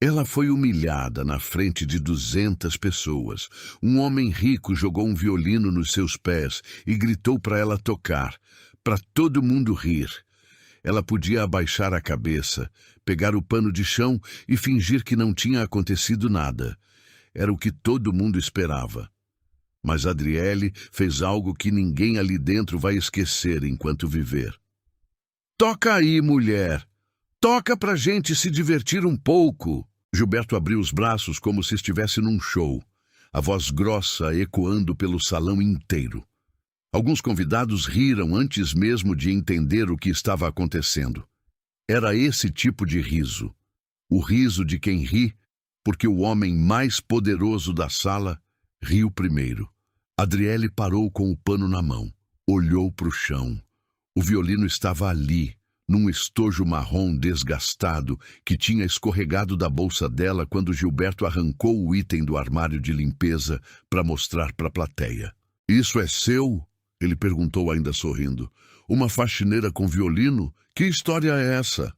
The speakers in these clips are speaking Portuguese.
Ela foi humilhada na frente de 200 pessoas. Um homem rico jogou um violino nos seus pés e gritou para ela tocar, para todo mundo rir. Ela podia abaixar a cabeça, pegar o pano de chão e fingir que não tinha acontecido nada. Era o que todo mundo esperava. Mas Adriele fez algo que ninguém ali dentro vai esquecer enquanto viver. "Toca aí, mulher! Toca pra gente se divertir um pouco!" Gilberto abriu os braços como se estivesse num show, a voz grossa ecoando pelo salão inteiro. Alguns convidados riram antes mesmo de entender o que estava acontecendo. Era esse tipo de riso. O riso de quem ri, porque o homem mais poderoso da sala riu primeiro. Adriele parou com o pano na mão, olhou para o chão. O violino estava ali, num estojo marrom desgastado que tinha escorregado da bolsa dela quando Gilberto arrancou o item do armário de limpeza para mostrar para a plateia. "Isso é seu?" ele perguntou ainda sorrindo. "Uma faxineira com violino? Que história é essa?"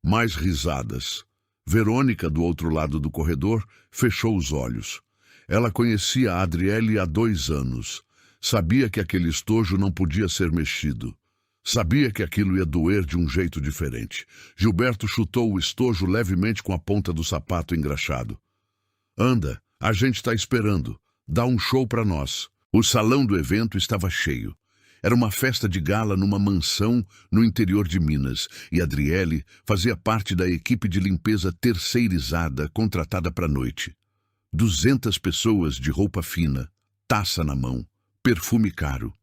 Mais risadas. Verônica, do outro lado do corredor, fechou os olhos. Ela conhecia a Adriele há 2 anos. Sabia que aquele estojo não podia ser mexido. Sabia que aquilo ia doer de um jeito diferente. Gilberto chutou o estojo levemente com a ponta do sapato engraxado. "Anda, a gente está esperando. Dá um show para nós." O salão do evento estava cheio. Era uma festa de gala numa mansão no interior de Minas, e Adriele fazia parte da equipe de limpeza terceirizada contratada para a noite. 200 pessoas de roupa fina, taça na mão, perfume caro.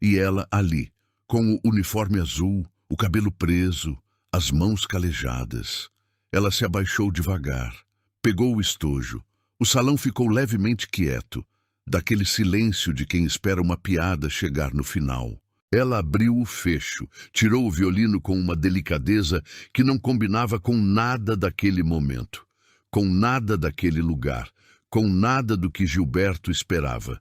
E ela ali, com o uniforme azul, o cabelo preso, as mãos calejadas. Ela se abaixou devagar, pegou o estojo. O salão ficou levemente quieto, daquele silêncio de quem espera uma piada chegar no final. Ela abriu o fecho, tirou o violino com uma delicadeza que não combinava com nada daquele momento, com nada daquele lugar, com nada do que Gilberto esperava.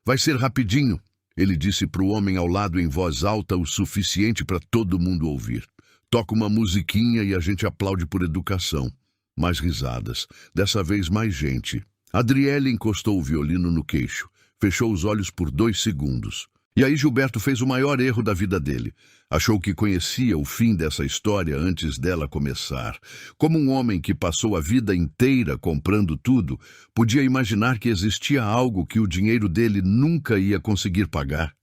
"Vai ser rapidinho", ele disse para o homem ao lado em voz alta o suficiente para todo mundo ouvir. "Toca uma musiquinha e a gente aplaude por educação." Mais risadas, dessa vez mais gente. Adriele encostou o violino no queixo, fechou os olhos por 2 segundos. E aí Gilberto fez o maior erro da vida dele. Achou que conhecia o fim dessa história antes dela começar. Como um homem que passou a vida inteira comprando tudo, podia imaginar que existia algo que o dinheiro dele nunca ia conseguir pagar.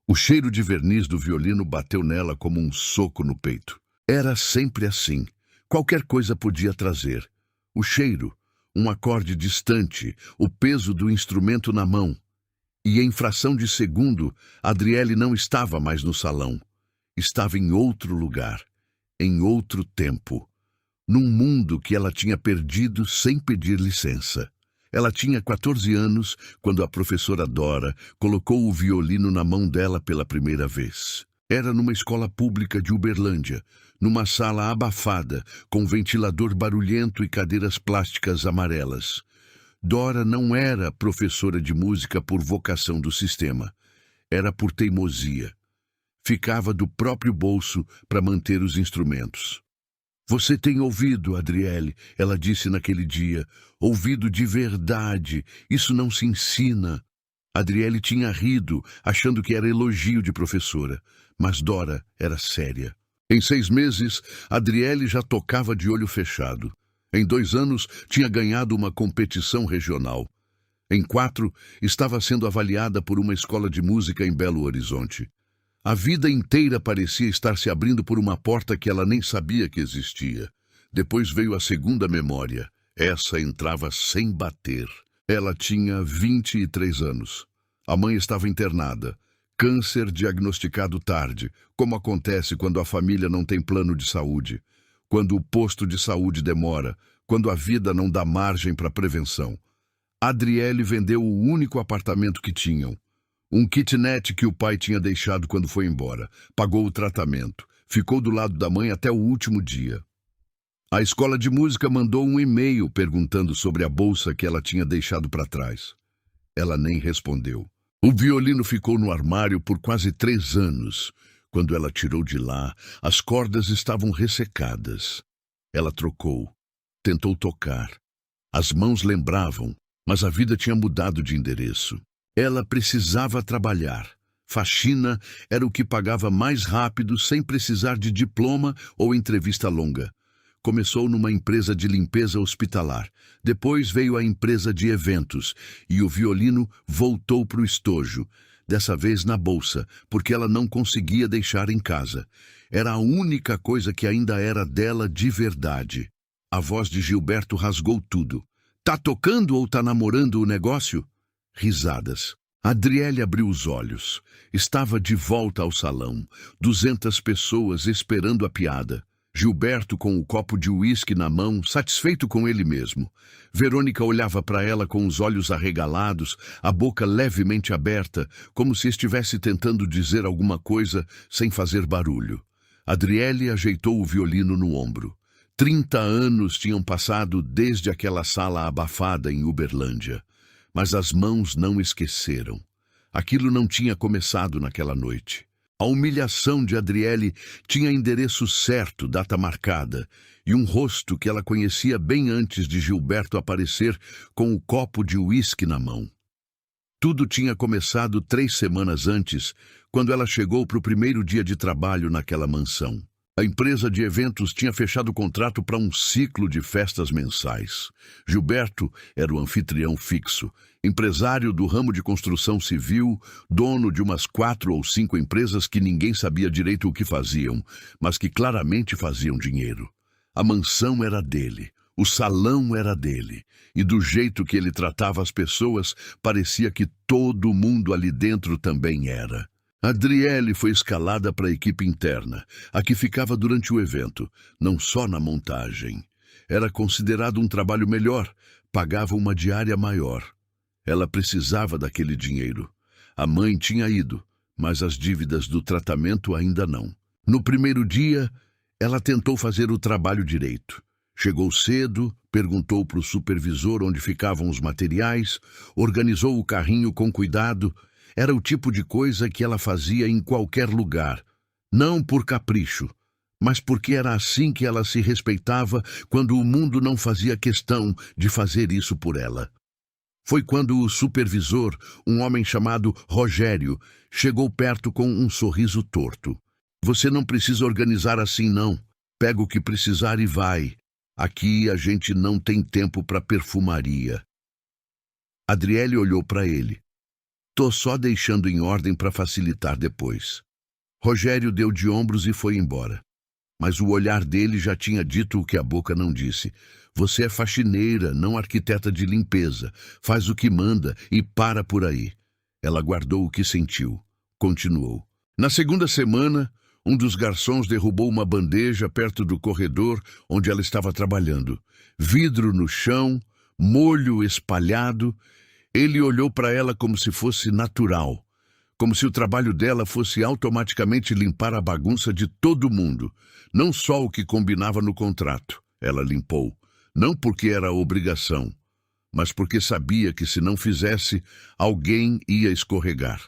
O cheiro de verniz do violino bateu nela como um soco no peito. Era sempre assim. Qualquer coisa podia trazer. O cheiro, um acorde distante, o peso do instrumento na mão. E em fração de segundo, Adriele não estava mais no salão. Estava em outro lugar, em outro tempo, num mundo que ela tinha perdido sem pedir licença. Ela tinha 14 anos quando a professora Dora colocou o violino na mão dela pela primeira vez. Era numa escola pública de Uberlândia, numa sala abafada, com ventilador barulhento e cadeiras plásticas amarelas. Dora não era professora de música por vocação do sistema. Era por teimosia. Ficava do próprio bolso para manter os instrumentos. "Você tem ouvido, Adriele", ela disse naquele dia. "Ouvido de verdade. Isso não se ensina." Adriele tinha rido, achando que era elogio de professora. Mas Dora era séria. Em 6 meses, Adriele já tocava de olho fechado. Em 2 anos, tinha ganhado uma competição regional. Em 4, estava sendo avaliada por uma escola de música em Belo Horizonte. A vida inteira parecia estar se abrindo por uma porta que ela nem sabia que existia. Depois veio a segunda memória. Essa entrava sem bater. Ela tinha 23 anos. A mãe estava internada. Câncer diagnosticado tarde, como acontece quando a família não tem plano de saúde, quando o posto de saúde demora, quando a vida não dá margem para prevenção. Adriele vendeu o único apartamento que tinham. Um kitnet que o pai tinha deixado quando foi embora. Pagou o tratamento. Ficou do lado da mãe até o último dia. A escola de música mandou um e-mail perguntando sobre a bolsa que ela tinha deixado para trás. Ela nem respondeu. O violino ficou no armário por quase 3 anos. Quando ela tirou de lá, as cordas estavam ressecadas. Ela trocou. Tentou tocar. As mãos lembravam, mas a vida tinha mudado de endereço. Ela precisava trabalhar. Faxina era o que pagava mais rápido, sem precisar de diploma ou entrevista longa. Começou numa empresa de limpeza hospitalar. Depois veio a empresa de eventos e o violino voltou para o estojo, dessa vez na bolsa, porque ela não conseguia deixar em casa. Era a única coisa que ainda era dela de verdade. A voz de Gilberto rasgou tudo. Tá tocando ou tá namorando o negócio? Risadas. Adriele abriu os olhos. Estava de volta ao salão. 200 pessoas esperando a piada. Gilberto com o copo de uísque na mão, satisfeito com ele mesmo. Verônica olhava para ela com os olhos arregalados, a boca levemente aberta, como se estivesse tentando dizer alguma coisa sem fazer barulho. Adriele ajeitou o violino no ombro. 30 anos tinham passado desde aquela sala abafada em Uberlândia. Mas as mãos não esqueceram. Aquilo não tinha começado naquela noite. A humilhação de Adriele tinha endereço certo, data marcada, e um rosto que ela conhecia bem antes de Gilberto aparecer com o copo de uísque na mão. Tudo tinha começado 3 semanas antes, quando ela chegou para o primeiro dia de trabalho naquela mansão. A empresa de eventos tinha fechado o contrato para um ciclo de festas mensais. Gilberto era o anfitrião fixo, empresário do ramo de construção civil, dono de umas 4 ou 5 empresas que ninguém sabia direito o que faziam, mas que claramente faziam dinheiro. A mansão era dele, o salão era dele, e do jeito que ele tratava as pessoas, parecia que todo mundo ali dentro também era. Adriele foi escalada para a equipe interna, a que ficava durante o evento, não só na montagem. Era considerado um trabalho melhor, pagava uma diária maior. Ela precisava daquele dinheiro. A mãe tinha ido, mas as dívidas do tratamento ainda não. No primeiro dia, ela tentou fazer o trabalho direito. Chegou cedo, perguntou para o supervisor onde ficavam os materiais, organizou o carrinho com cuidado. Era o tipo de coisa que ela fazia em qualquer lugar, não por capricho, mas porque era assim que ela se respeitava quando o mundo não fazia questão de fazer isso por ela. Foi quando o supervisor, um homem chamado Rogério, chegou perto com um sorriso torto. Você não precisa organizar assim não, pega o que precisar e vai. Aqui a gente não tem tempo para perfumaria. Adriele olhou para ele. Tô só deixando em ordem para facilitar depois. Rogério deu de ombros e foi embora. Mas o olhar dele já tinha dito o que a boca não disse. Você é faxineira, não arquiteta de limpeza. Faz o que manda e para por aí. Ela guardou o que sentiu. Continuou. Na segunda semana, um dos garçons derrubou uma bandeja perto do corredor onde ela estava trabalhando. Vidro no chão, molho espalhado. Ele olhou para ela como se fosse natural, como se o trabalho dela fosse automaticamente limpar a bagunça de todo mundo, não só o que combinava no contrato. Ela limpou, não porque era obrigação, mas porque sabia que se não fizesse, alguém ia escorregar.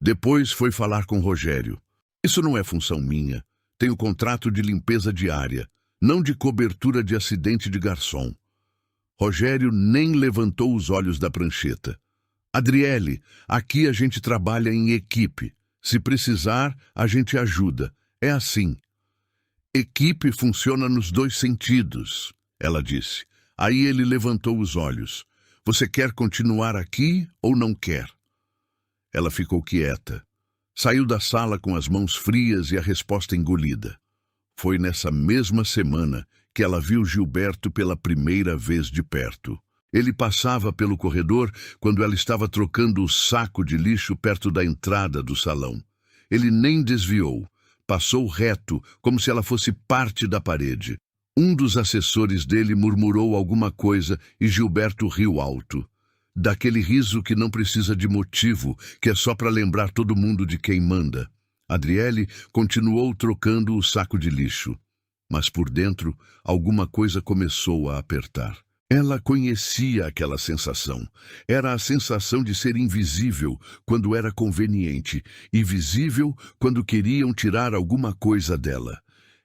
Depois foi falar com Rogério. Isso não é função minha. Tenho contrato de limpeza diária, não de cobertura de acidente de garçom. Rogério nem levantou os olhos da prancheta. Adriele, aqui a gente trabalha em equipe. Se precisar, a gente ajuda. É assim. Equipe funciona nos 2 sentidos, ela disse. Aí ele levantou os olhos. Você quer continuar aqui ou não quer? Ela ficou quieta. Saiu da sala com as mãos frias e a resposta engolida. Foi nessa mesma semana que ela viu Gilberto pela primeira vez de perto. Ele passava pelo corredor quando ela estava trocando o saco de lixo perto da entrada do salão. Ele nem desviou. Passou reto, como se ela fosse parte da parede. Um dos assessores dele murmurou alguma coisa e Gilberto riu alto. Daquele riso que não precisa de motivo, que é só para lembrar todo mundo de quem manda. Adriele continuou trocando o saco de lixo. Mas por dentro, alguma coisa começou a apertar. Ela conhecia aquela sensação. Era a sensação de ser invisível quando era conveniente e visível quando queriam tirar alguma coisa dela.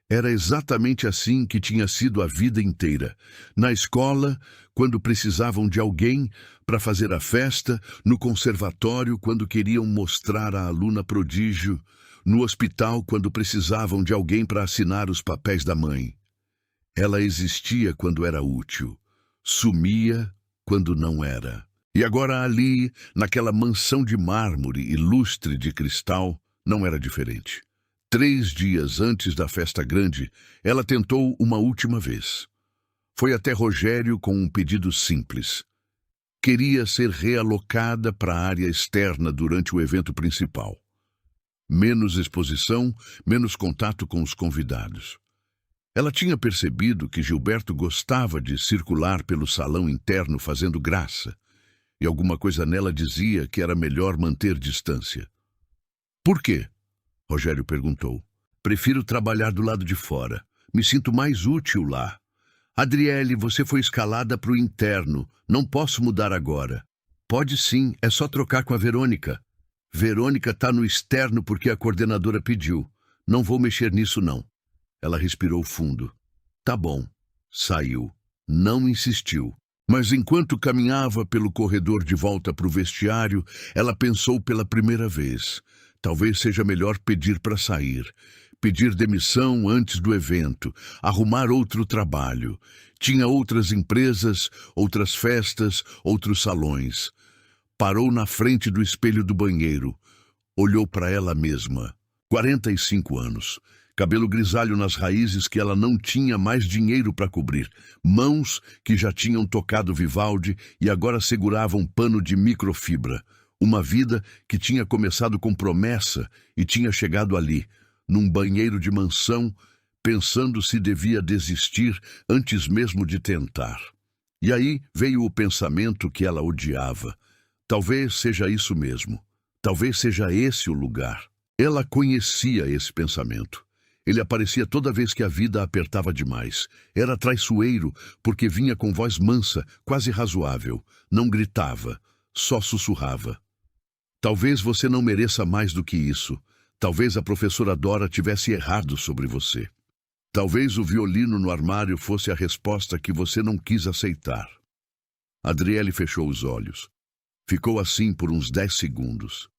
Era exatamente assim que tinha sido a vida inteira. Na escola, quando precisavam de alguém para fazer a festa, no conservatório, quando queriam mostrar a aluna prodígio, no hospital, quando precisavam de alguém para assinar os papéis da mãe. Ela existia quando era útil, sumia quando não era. E agora ali, naquela mansão de mármore e lustre de cristal, não era diferente. 3 dias antes da festa grande, ela tentou uma última vez. Foi até Rogério com um pedido simples. Queria ser realocada para a área externa durante o evento principal. Menos exposição, menos contato com os convidados. Ela tinha percebido que Gilberto gostava de circular pelo salão interno fazendo graça, e alguma coisa nela dizia que era melhor manter distância. Por quê? Rogério perguntou. Prefiro trabalhar do lado de fora. Me sinto mais útil lá. Adriele, você foi escalada para o interno. Não posso mudar agora. Pode sim, é só trocar com a Verônica. Verônica está no externo porque a coordenadora pediu. Não vou mexer nisso, não. Ela respirou fundo. Tá bom. Saiu. Não insistiu. Mas enquanto caminhava pelo corredor de volta para o vestiário, ela pensou pela primeira vez. Talvez seja melhor pedir para sair. Pedir demissão antes do evento. Arrumar outro trabalho. Tinha outras empresas, outras festas, outros salões. Parou na frente do espelho do banheiro. Olhou para ela mesma. 45 anos. Cabelo grisalho nas raízes que ela não tinha mais dinheiro para cobrir. Mãos que já tinham tocado Vivaldi e agora seguravam pano de microfibra. Uma vida que tinha começado com promessa e tinha chegado ali, num banheiro de mansão, pensando se devia desistir antes mesmo de tentar. E aí veio o pensamento que ela odiava. Talvez seja isso mesmo. Talvez seja esse o lugar. Ela conhecia esse pensamento. Ele aparecia toda vez que a vida apertava demais. Era traiçoeiro, porque vinha com voz mansa, quase razoável. Não gritava, só sussurrava. Talvez você não mereça mais do que isso. Talvez a professora Dora tivesse errado sobre você. Talvez o violino no armário fosse a resposta que você não quis aceitar. Adriele fechou os olhos. Ficou assim por uns 10 segundos.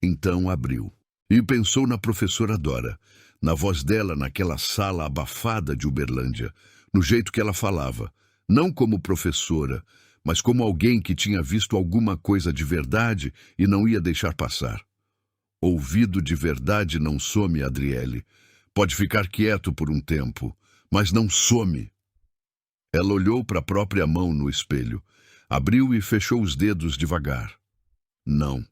Então abriu. E pensou na professora Dora, na voz dela naquela sala abafada de Uberlândia, no jeito que ela falava, não como professora, mas como alguém que tinha visto alguma coisa de verdade e não ia deixar passar. Ouvido de verdade não some, Adriele. Pode ficar quieto por um tempo, mas não some. Ela olhou para a própria mão no espelho, abriu e fechou os dedos devagar. Não.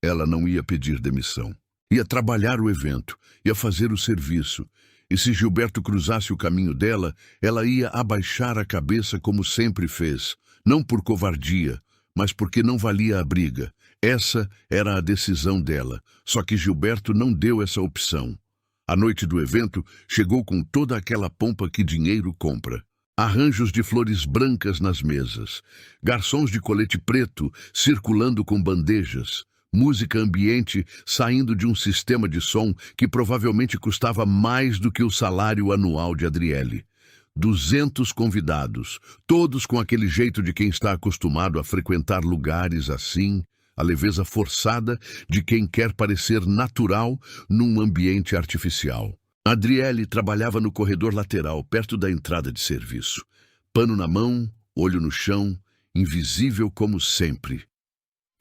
Ela não ia pedir demissão. Ia trabalhar o evento, ia fazer o serviço. E se Gilberto cruzasse o caminho dela, ela ia abaixar a cabeça como sempre fez. Não por covardia, mas porque não valia a briga. Essa era a decisão dela, só que Gilberto não deu essa opção. A noite do evento chegou com toda aquela pompa que dinheiro compra. Arranjos de flores brancas nas mesas, garçons de colete preto circulando com bandejas, música ambiente saindo de um sistema de som que provavelmente custava mais do que o salário anual de Adriele. 200 convidados, todos com aquele jeito de quem está acostumado a frequentar lugares assim, a leveza forçada de quem quer parecer natural num ambiente artificial. Adriele trabalhava no corredor lateral, perto da entrada de serviço. Pano na mão, olho no chão, invisível como sempre.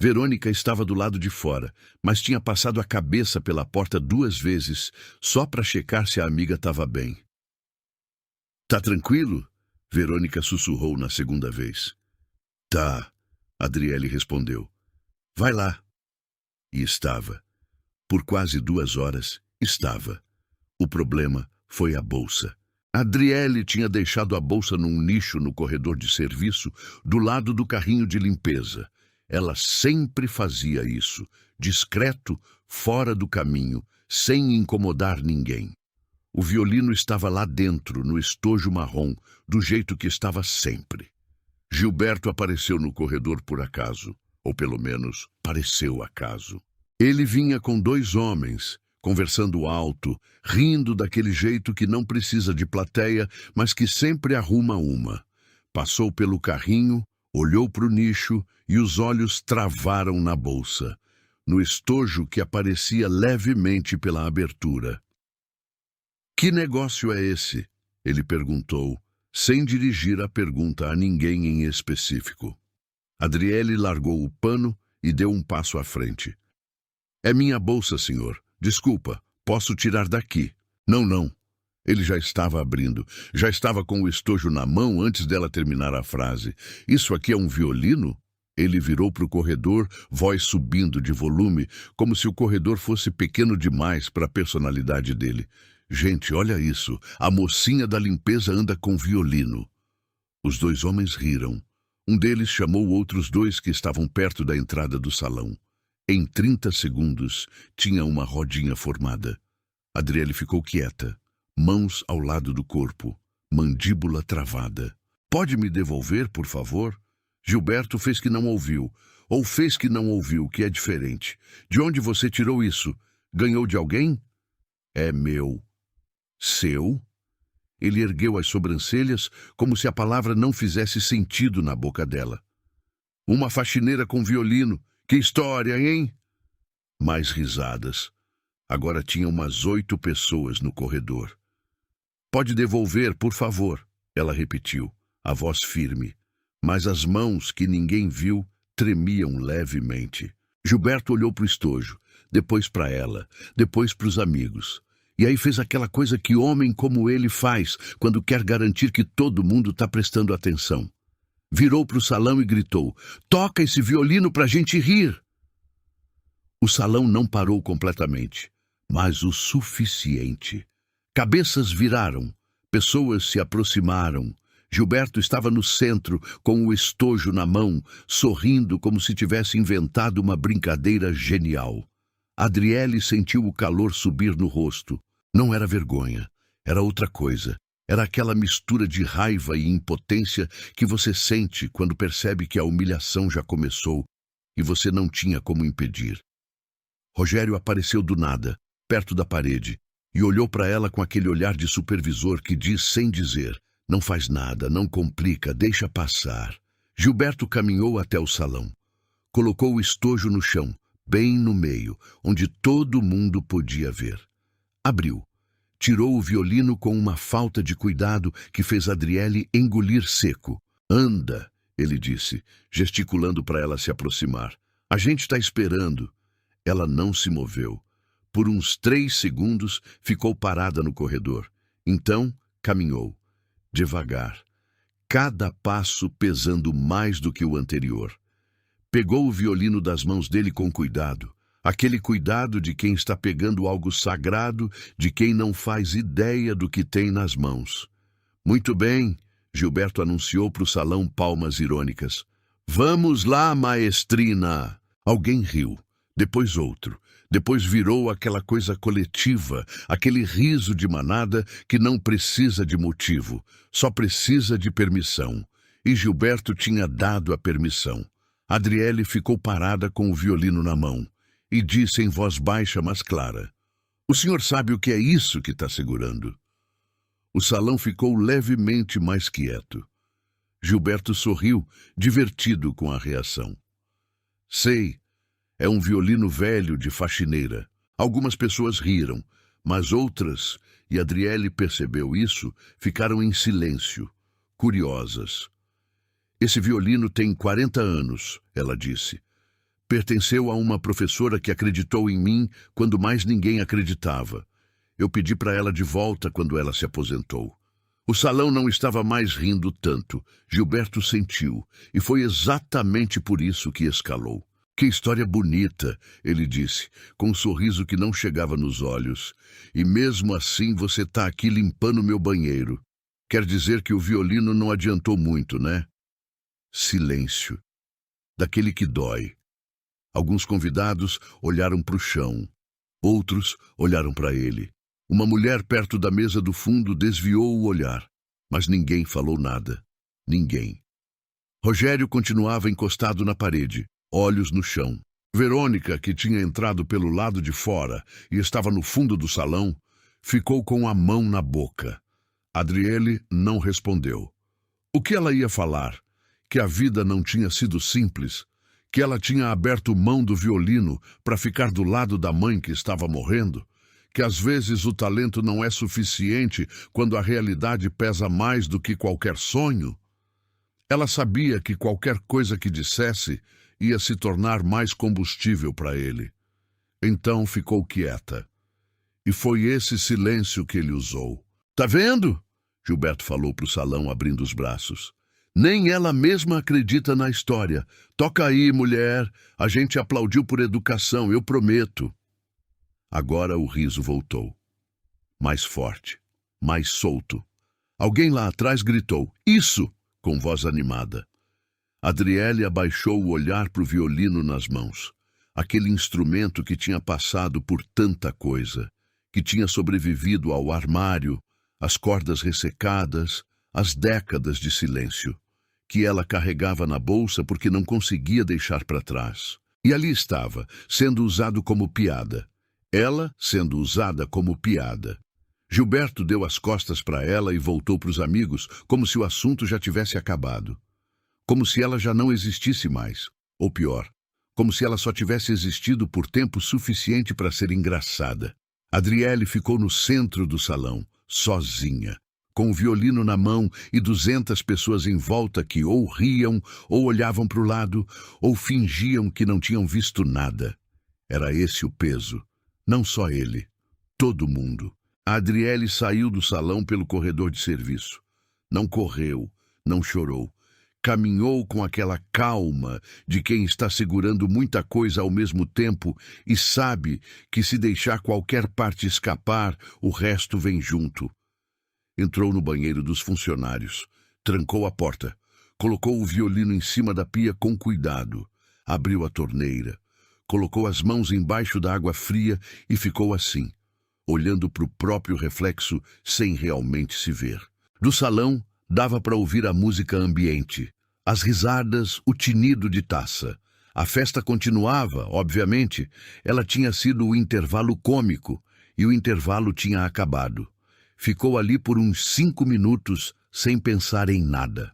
Verônica estava do lado de fora, mas tinha passado a cabeça pela porta 2 vezes, só para checar se a amiga estava bem. Tá tranquilo? Verônica sussurrou na segunda vez. Tá, Adriele respondeu. Vai lá. E estava. Por quase 2 horas, estava. O problema foi a bolsa. Adriele tinha deixado a bolsa num nicho no corredor de serviço, do lado do carrinho de limpeza. Ela sempre fazia isso, discreto, fora do caminho, sem incomodar ninguém. O violino estava lá dentro, no estojo marrom, do jeito que estava sempre. Gilberto apareceu no corredor por acaso, ou pelo menos pareceu acaso. Ele vinha com 2 homens, conversando alto, rindo daquele jeito que não precisa de plateia, mas que sempre arruma uma. Passou pelo carrinho, olhou para o nicho e os olhos travaram na bolsa, no estojo que aparecia levemente pela abertura. "Que negócio é esse?" ele perguntou, sem dirigir a pergunta a ninguém em específico. Adriele largou o pano e deu um passo à frente. "É minha bolsa, senhor. Desculpa, posso tirar daqui." "Não, não." Ele já estava abrindo, já estava com o estojo na mão antes dela terminar a frase. "Isso aqui é um violino?" Ele virou para o corredor, voz subindo de volume, como se o corredor fosse pequeno demais para a personalidade dele. "Gente, olha isso, a mocinha da limpeza anda com violino." Os dois homens riram. Um deles chamou outros dois que estavam perto da entrada do salão. Em 30 segundos, tinha uma rodinha formada. Adriele ficou quieta, mãos ao lado do corpo, mandíbula travada. "Pode me devolver, por favor?" Gilberto fez que não ouviu, ou fez que não ouviu, que é diferente. "De onde você tirou isso? Ganhou de alguém?" "É meu." "Seu?" Ele ergueu as sobrancelhas, como se a palavra não fizesse sentido na boca dela. "Uma faxineira com violino. Que história, hein?" Mais risadas. Agora tinha umas 8 pessoas no corredor. "Pode devolver, por favor," ela repetiu, a voz firme. Mas as mãos, que ninguém viu, tremiam levemente. Gilberto olhou para o estojo, depois para ela, depois para os amigos. E aí fez aquela coisa que homem como ele faz quando quer garantir que todo mundo está prestando atenção. Virou para o salão e gritou: "Toca esse violino para a gente rir!" O salão não parou completamente, mas o suficiente. Cabeças viraram, pessoas se aproximaram. Gilberto estava no centro, com o estojo na mão, sorrindo como se tivesse inventado uma brincadeira genial. Adriele sentiu o calor subir no rosto. Não era vergonha, era outra coisa. Era aquela mistura de raiva e impotência que você sente quando percebe que a humilhação já começou e você não tinha como impedir. Rogério apareceu do nada, perto da parede, e olhou para ela com aquele olhar de supervisor que diz sem dizer: "Não faz nada, não complica, deixa passar." Gilberto caminhou até o salão. Colocou o estojo no chão, bem no meio, onde todo mundo podia ver. Abriu. Tirou o violino com uma falta de cuidado que fez Adriele engolir seco. "Anda," ele disse, gesticulando para ela se aproximar. "A gente está esperando." Ela não se moveu. Por uns 3 segundos ficou parada no corredor. Então, caminhou. Devagar, cada passo pesando mais do que o anterior. Pegou o violino das mãos dele com cuidado, aquele cuidado de quem está pegando algo sagrado, de quem não faz ideia do que tem nas mãos. "Muito bem," Gilberto anunciou para o salão, palmas irônicas. "Vamos lá, maestrina!" Alguém riu, depois outro. Depois virou aquela coisa coletiva, aquele riso de manada que não precisa de motivo, só precisa de permissão. E Gilberto tinha dado a permissão. Adriele ficou parada com o violino na mão e disse em voz baixa, mas clara: "O senhor sabe o que é isso que está segurando?" O salão ficou levemente mais quieto. Gilberto sorriu, divertido com a reação. "Sei. É um violino velho de faxineira." Algumas pessoas riram, mas outras, e Adriele percebeu isso, ficaram em silêncio, curiosas. "Esse violino tem 40 anos, ela disse. Pertenceu a uma professora que acreditou em mim quando mais ninguém acreditava. Eu pedi para ela de volta quando ela se aposentou." O salão não estava mais rindo tanto. Gilberto sentiu, e foi exatamente por isso que escalou. "Que história bonita," ele disse, com um sorriso que não chegava nos olhos. "E mesmo assim você está aqui limpando meu banheiro. Quer dizer que o violino não adiantou muito, né?" Silêncio. Daquele que dói. Alguns convidados olharam para o chão. Outros olharam para ele. Uma mulher perto da mesa do fundo desviou o olhar, mas ninguém falou nada. Ninguém. Rogério continuava encostado na parede, olhos no chão. Verônica, que tinha entrado pelo lado de fora e estava no fundo do salão, ficou com a mão na boca. Adriele não respondeu. O que ela ia falar? Que a vida não tinha sido simples? Que ela tinha aberto mão do violino para ficar do lado da mãe que estava morrendo? Que às vezes o talento não é suficiente quando a realidade pesa mais do que qualquer sonho? Ela sabia que qualquer coisa que dissesse ia se tornar mais combustível para ele. Então ficou quieta. E foi esse silêncio que ele usou. Tá vendo? Gilberto falou para o salão, abrindo os braços. Nem ela mesma acredita na história. Toca aí, mulher. A gente aplaudiu por educação, eu prometo. Agora o riso voltou. Mais forte, mais solto. Alguém lá atrás gritou, isso, com voz animada. Adriele abaixou o olhar para o violino nas mãos. Aquele instrumento que tinha passado por tanta coisa, que tinha sobrevivido ao armário, às cordas ressecadas, às décadas de silêncio, que ela carregava na bolsa porque não conseguia deixar para trás. E ali estava, sendo usado como piada. Ela sendo usada como piada. Gilberto deu as costas para ela e voltou para os amigos, como se o assunto já tivesse acabado. Como se ela já não existisse mais. Ou pior, como se ela só tivesse existido por tempo suficiente para ser engraçada. Adriele ficou no centro do salão, sozinha, com o violino na mão e 200 pessoas em volta que ou riam, ou olhavam para o lado, ou fingiam que não tinham visto nada. Era esse o peso. Não só ele. Todo mundo. A Adriele saiu do salão pelo corredor de serviço. Não correu, não chorou. Caminhou com aquela calma de quem está segurando muita coisa ao mesmo tempo e sabe que se deixar qualquer parte escapar, o resto vem junto. Entrou no banheiro dos funcionários, trancou a porta, colocou o violino em cima da pia com cuidado, abriu a torneira, colocou as mãos embaixo da água fria e ficou assim, olhando para o próprio reflexo sem realmente se ver. Do salão, dava para ouvir a música ambiente, as risadas, o tinido de taça. A festa continuava, obviamente. Ela tinha sido o intervalo cômico e o intervalo tinha acabado. Ficou ali por uns 5 minutos sem pensar em nada.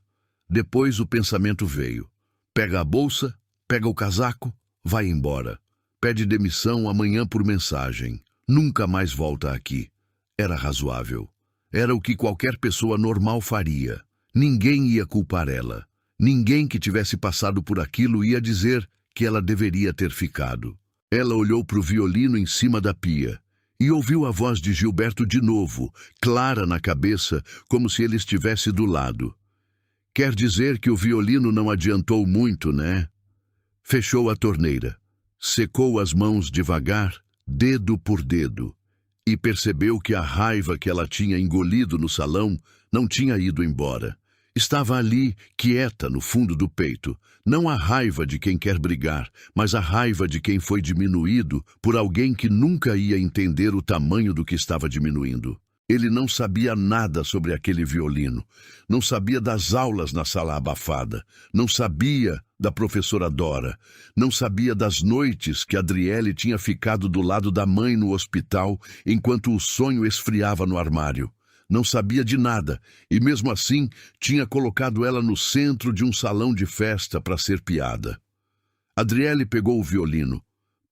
Depois o pensamento veio. Pega a bolsa, pega o casaco, vai embora. Pede demissão amanhã por mensagem. Nunca mais volta aqui. Era razoável. Era o que qualquer pessoa normal faria. Ninguém ia culpar ela. Ninguém que tivesse passado por aquilo ia dizer que ela deveria ter ficado. Ela olhou para o violino em cima da pia e ouviu a voz de Gilberto de novo, clara na cabeça, como se ele estivesse do lado. Quer dizer que o violino não adiantou muito, né? Fechou a torneira, secou as mãos devagar, dedo por dedo, e percebeu que a raiva que ela tinha engolido no salão não tinha ido embora. Estava ali, quieta no fundo do peito, não a raiva de quem quer brigar, mas a raiva de quem foi diminuído por alguém que nunca ia entender o tamanho do que estava diminuindo. Ele não sabia nada sobre aquele violino, não sabia das aulas na sala abafada, não sabia da professora Dora, não sabia das noites que Adriele tinha ficado do lado da mãe no hospital enquanto o sonho esfriava no armário. Não sabia de nada e, mesmo assim, tinha colocado ela no centro de um salão de festa para ser piada. Adriele pegou o violino,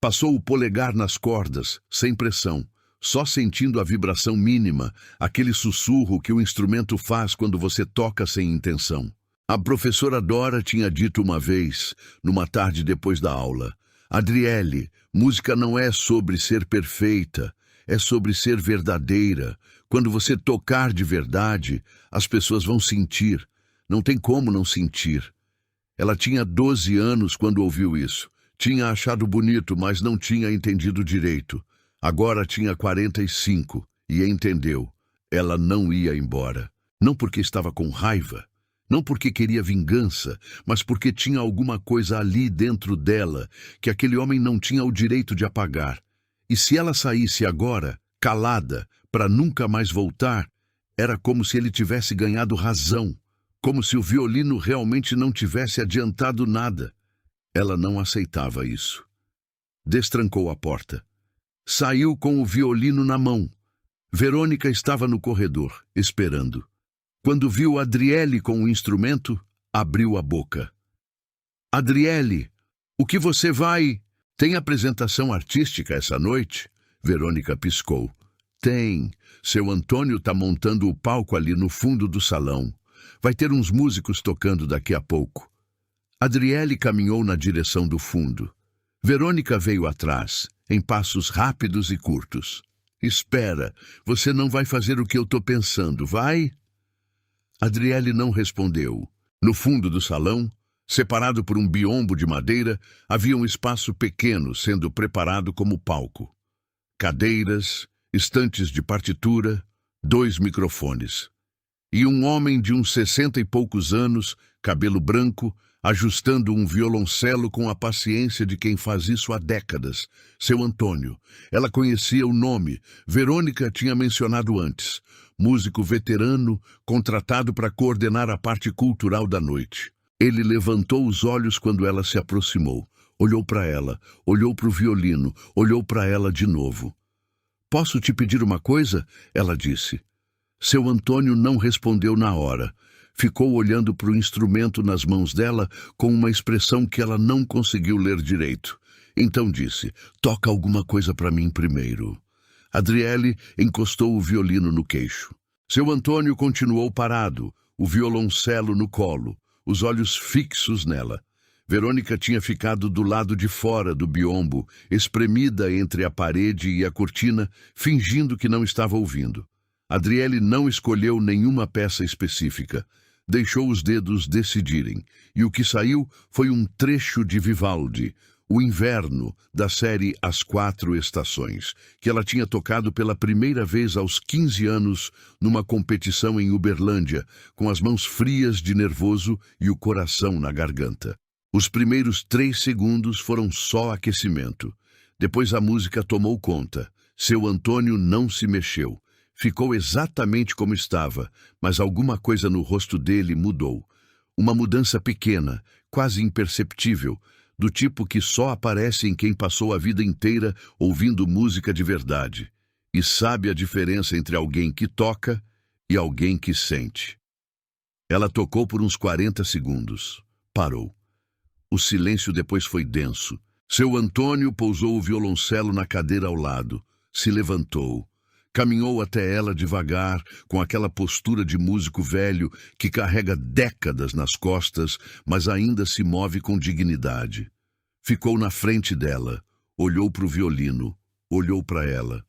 passou o polegar nas cordas, sem pressão, só sentindo a vibração mínima, aquele sussurro que o instrumento faz quando você toca sem intenção. A professora Dora tinha dito uma vez, numa tarde depois da aula, Adriele, música não é sobre ser perfeita, é sobre ser verdadeira. Quando você tocar de verdade, as pessoas vão sentir. Não tem como não sentir. Ela tinha 12 anos quando ouviu isso. Tinha achado bonito, mas não tinha entendido direito. Agora tinha 45 e entendeu. Ela não ia embora. Não porque estava com raiva, não porque queria vingança, mas porque tinha alguma coisa ali dentro dela que aquele homem não tinha o direito de apagar. E se ela saísse agora, calada, para nunca mais voltar, era como se ele tivesse ganhado razão, como se o violino realmente não tivesse adiantado nada. Ela não aceitava isso. Destrancou a porta. Saiu com o violino na mão. Verônica estava no corredor, esperando. Quando viu Adriele com o instrumento, abriu a boca. Adriele, o que você vai... Tem apresentação artística essa noite? Verônica piscou. Tem. Seu Antônio tá montando o palco ali no fundo do salão. Vai ter uns músicos tocando daqui a pouco. Adriele caminhou na direção do fundo. Verônica veio atrás, em passos rápidos e curtos. Espera, você não vai fazer o que eu tô pensando, vai? Adriele não respondeu. No fundo do salão, separado por um biombo de madeira, havia um espaço pequeno sendo preparado como palco. Cadeiras, estantes de partitura, 2 microfones. E um homem de uns 60 e poucos anos, cabelo branco, ajustando um violoncelo com a paciência de quem faz isso há décadas. Seu Antônio. Ela conhecia o nome. Verônica tinha mencionado antes. Músico veterano, contratado para coordenar a parte cultural da noite. Ele levantou os olhos quando ela se aproximou. Olhou para ela, olhou para o violino, olhou para ela de novo. Posso te pedir uma coisa? Ela disse. Seu Antônio não respondeu na hora. Ficou olhando para o instrumento nas mãos dela com uma expressão que ela não conseguiu ler direito. Então disse, toca alguma coisa para mim primeiro. Adriele encostou o violino no queixo. Seu Antônio continuou parado, o violoncelo no colo, os olhos fixos nela. Verônica tinha ficado do lado de fora do biombo, espremida entre a parede e a cortina, fingindo que não estava ouvindo. Adriele não escolheu nenhuma peça específica. Deixou os dedos decidirem, e o que saiu foi um trecho de Vivaldi, O Inverno, da série As 4 Estações, que ela tinha tocado pela primeira vez aos 15 anos numa competição em Uberlândia, com as mãos frias de nervoso e o coração na garganta. Os primeiros 3 segundos foram só aquecimento. Depois a música tomou conta. Seu Antônio não se mexeu. Ficou exatamente como estava, mas alguma coisa no rosto dele mudou. Uma mudança pequena, quase imperceptível, do tipo que só aparece em quem passou a vida inteira ouvindo música de verdade e sabe a diferença entre alguém que toca e alguém que sente. Ela tocou por uns 40 segundos. Parou. O silêncio depois foi denso. Seu Antônio pousou o violoncelo na cadeira ao lado, se levantou. Caminhou até ela devagar, com aquela postura de músico velho que carrega décadas nas costas, mas ainda se move com dignidade. Ficou na frente dela, olhou para o violino, olhou para ela.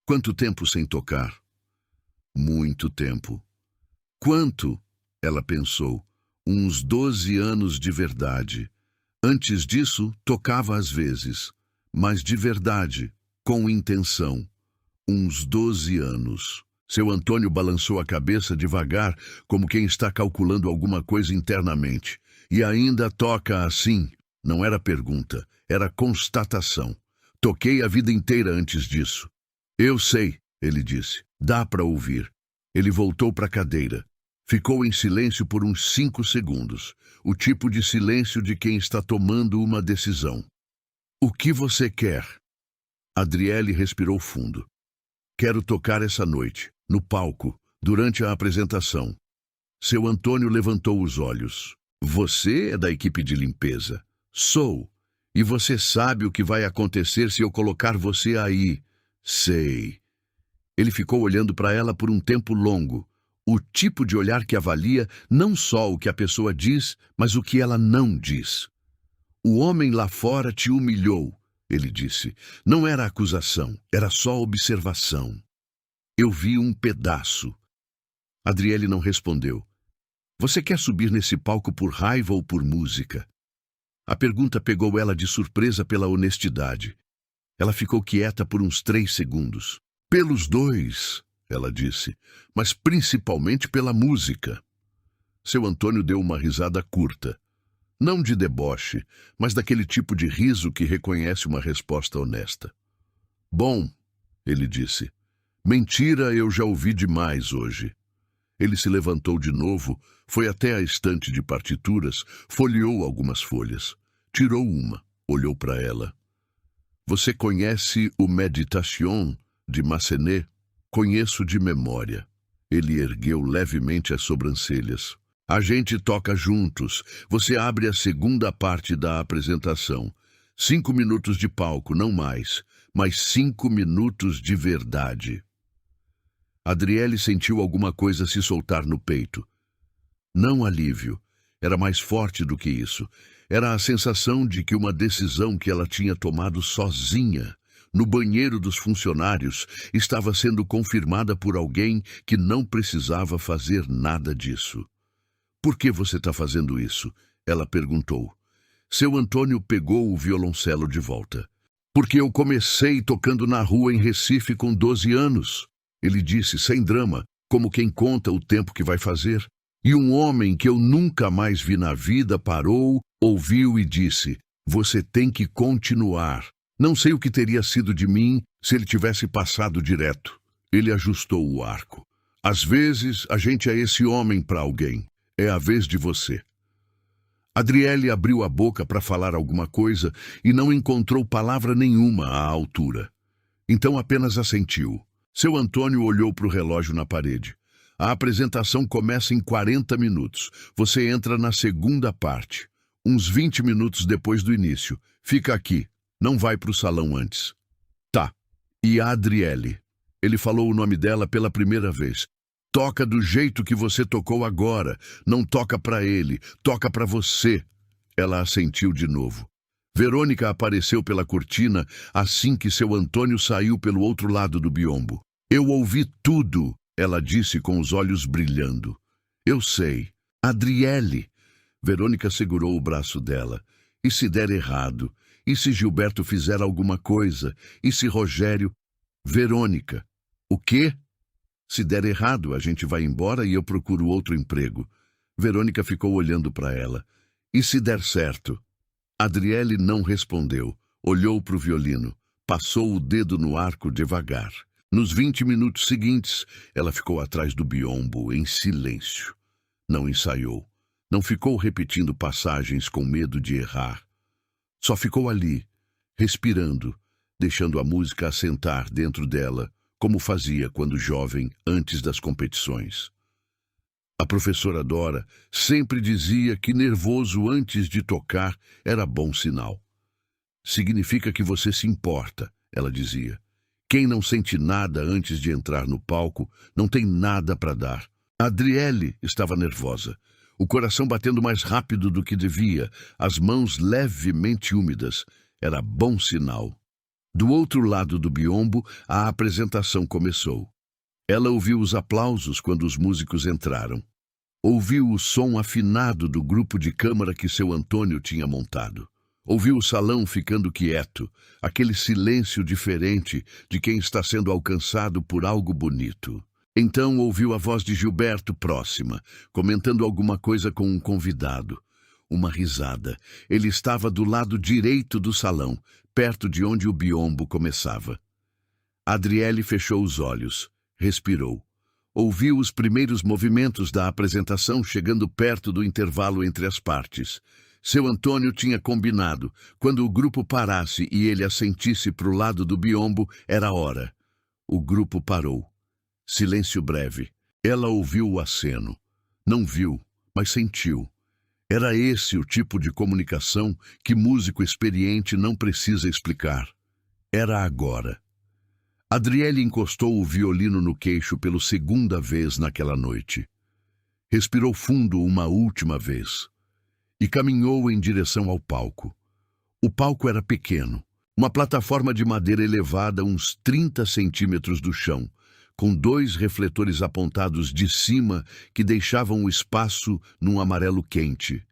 Quanto tempo sem tocar? Muito tempo. Quanto? Ela pensou. Uns 12 anos de verdade. Antes disso, tocava às vezes, mas de verdade, com intenção. Uns 12 anos. Seu Antônio balançou a cabeça devagar, como quem está calculando alguma coisa internamente. E ainda toca assim? Não era pergunta, era constatação. Toquei a vida inteira antes disso. Eu sei, ele disse. Dá para ouvir. Ele voltou para a cadeira. Ficou em silêncio por uns 5 segundos. O tipo de silêncio de quem está tomando uma decisão. O que você quer? Adriele respirou fundo. Quero tocar essa noite, no palco, durante a apresentação. Seu Antônio levantou os olhos. Você é da equipe de limpeza. Sou. E você sabe o que vai acontecer se eu colocar você aí. Sei. Ele ficou olhando para ela por um tempo longo. O tipo de olhar que avalia não só o que a pessoa diz, mas o que ela não diz. O homem lá fora te humilhou. Ele disse. Não era acusação, era só observação. Eu vi um pedaço. Adriele não respondeu. Você quer subir nesse palco por raiva ou por música? A pergunta pegou ela de surpresa pela honestidade. Ela ficou quieta por uns 3 segundos. Pelos dois, ela disse, mas principalmente pela música. Seu Antônio deu uma risada curta. Não de deboche, mas daquele tipo de riso que reconhece uma resposta honesta. Bom, ele disse, mentira eu já ouvi demais hoje. Ele se levantou de novo, foi até a estante de partituras, folheou algumas folhas. Tirou uma, olhou para ela. Você conhece o Méditation de Massenet? Conheço de memória. Ele ergueu levemente as sobrancelhas. A gente toca juntos. Você abre a segunda parte da apresentação. 5 minutos de palco, não mais, mas 5 minutos de verdade. Adriele sentiu alguma coisa se soltar no peito. Não alívio. Era mais forte do que isso. Era a sensação de que uma decisão que ela tinha tomado sozinha, no banheiro dos funcionários, estava sendo confirmada por alguém que não precisava fazer nada disso. Por que você está fazendo isso? Ela perguntou. Seu Antônio pegou o violoncelo de volta. Porque eu comecei tocando na rua em Recife com 12 anos. Ele disse, sem drama, como quem conta o tempo que vai fazer. E um homem que eu nunca mais vi na vida parou, ouviu e disse, você tem que continuar. Não sei o que teria sido de mim se ele tivesse passado direto. Ele ajustou o arco. Às vezes, a gente é esse homem para alguém. É a vez de você. Adriele abriu a boca para falar alguma coisa e não encontrou palavra nenhuma à altura. Então apenas assentiu. Seu Antônio olhou para o relógio na parede. A apresentação começa em 40 minutos. Você entra na segunda parte. Uns 20 minutos depois do início. Fica aqui. Não vai para o salão antes. Tá. E a Adriele? Ele falou o nome dela pela primeira vez. Toca do jeito que você tocou agora. Não toca para ele. Toca para você. Ela assentiu de novo. Verônica apareceu pela cortina assim que seu Antônio saiu pelo outro lado do biombo. Eu ouvi tudo, ela disse com os olhos brilhando. Eu sei. Adriele. Verônica segurou o braço dela. E se der errado? E se Gilberto fizer alguma coisa? E se Rogério... Verônica. O quê? Se der errado, a gente vai embora e eu procuro outro emprego. Verônica ficou olhando para ela. E se der certo? Adriele não respondeu. Olhou para o violino. Passou o dedo no arco devagar. Nos 20 minutos seguintes, ela ficou atrás do biombo, em silêncio. Não ensaiou. Não ficou repetindo passagens com medo de errar. Só ficou ali, respirando, deixando a música assentar dentro dela, como fazia quando jovem, antes das competições. A professora Dora sempre dizia que nervoso antes de tocar era bom sinal. Significa que você se importa, ela dizia. Quem não sente nada antes de entrar no palco não tem nada para dar. Adriele estava nervosa, o coração batendo mais rápido do que devia, as mãos levemente úmidas. Era bom sinal. Do outro lado do biombo, a apresentação começou. Ela ouviu os aplausos quando os músicos entraram. Ouviu o som afinado do grupo de câmara que seu Antônio tinha montado. Ouviu o salão ficando quieto, aquele silêncio diferente de quem está sendo alcançado por algo bonito. Então ouviu a voz de Gilberto próxima, comentando alguma coisa com um convidado. Uma risada. Ele estava do lado direito do salão, perto de onde o biombo começava. Adriele fechou os olhos, respirou. Ouviu os primeiros movimentos da apresentação chegando perto do intervalo entre as partes. Seu Antônio tinha combinado. Quando o grupo parasse e ele assentisse para o lado do biombo, era a hora. O grupo parou. Silêncio breve. Ela ouviu o aceno. Não viu, mas sentiu. Era esse o tipo de comunicação que músico experiente não precisa explicar. Era agora. Adriele encostou o violino no queixo pela segunda vez naquela noite. Respirou fundo uma última vez. E caminhou em direção ao palco. O palco era pequeno, uma plataforma de madeira elevada uns 30 centímetros do chão, com 2 refletores apontados de cima que deixavam o espaço num amarelo quente.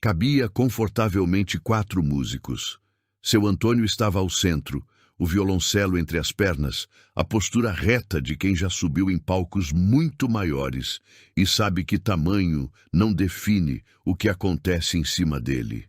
Cabia confortavelmente 4 músicos. Seu Antônio estava ao centro, o violoncelo entre as pernas, a postura reta de quem já subiu em palcos muito maiores e sabe que tamanho não define o que acontece em cima dele.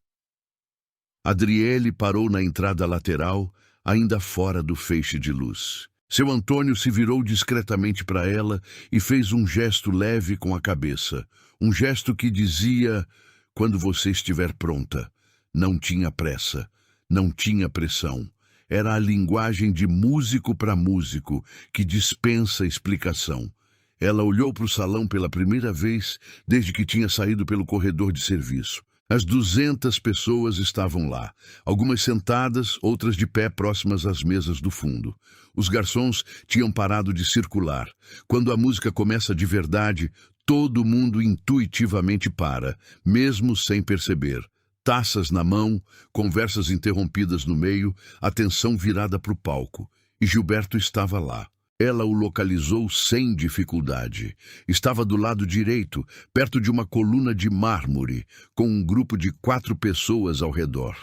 Adriele parou na entrada lateral, ainda fora do feixe de luz. Seu Antônio se virou discretamente para ela e fez um gesto leve com a cabeça, um gesto que dizia, quando você estiver pronta. Não tinha pressa, não tinha pressão. era a linguagem de músico para músico, que dispensa explicação. Ela olhou para o salão pela primeira vez desde que tinha saído pelo corredor de serviço. As 200 pessoas estavam lá, algumas sentadas, outras de pé próximas às mesas do fundo. Os garçons tinham parado de circular. Quando a música começa de verdade, todo mundo intuitivamente para, mesmo sem perceber. Taças na mão, conversas interrompidas no meio, atenção virada para o palco. E Gilberto estava lá. Ela o localizou sem dificuldade. Estava do lado direito, perto de uma coluna de mármore, com um grupo de 4 pessoas ao redor.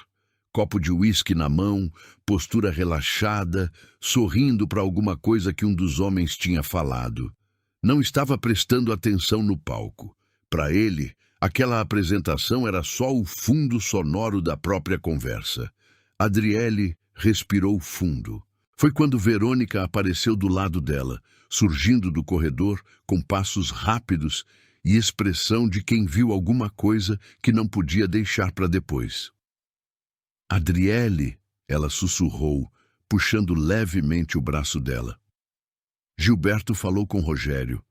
Copo de uísque na mão, postura relaxada, sorrindo para alguma coisa que um dos homens tinha falado. Não estava prestando atenção no palco. Para ele, aquela apresentação era só o fundo sonoro da própria conversa. Adriele respirou fundo. Foi quando Verônica apareceu do lado dela, surgindo do corredor com passos rápidos e expressão de quem viu alguma coisa que não podia deixar para depois. Adriele, ela sussurrou, puxando levemente o braço dela. Gilberto falou com Rogério.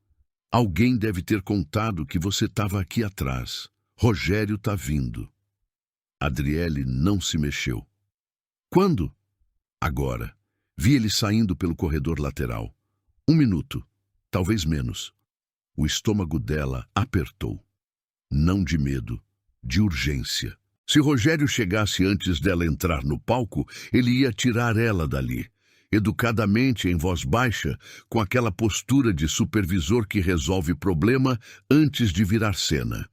Alguém deve ter contado que você estava aqui atrás. Rogério está vindo. Adriele não se mexeu. Quando? Agora. Vi ele saindo pelo corredor lateral. 1 minuto, talvez menos. O estômago dela apertou. Não de medo, de urgência. Se Rogério chegasse antes dela entrar no palco, ele ia tirar ela dali. Educadamente, em voz baixa, com aquela postura de supervisor que resolve problema antes de virar cena.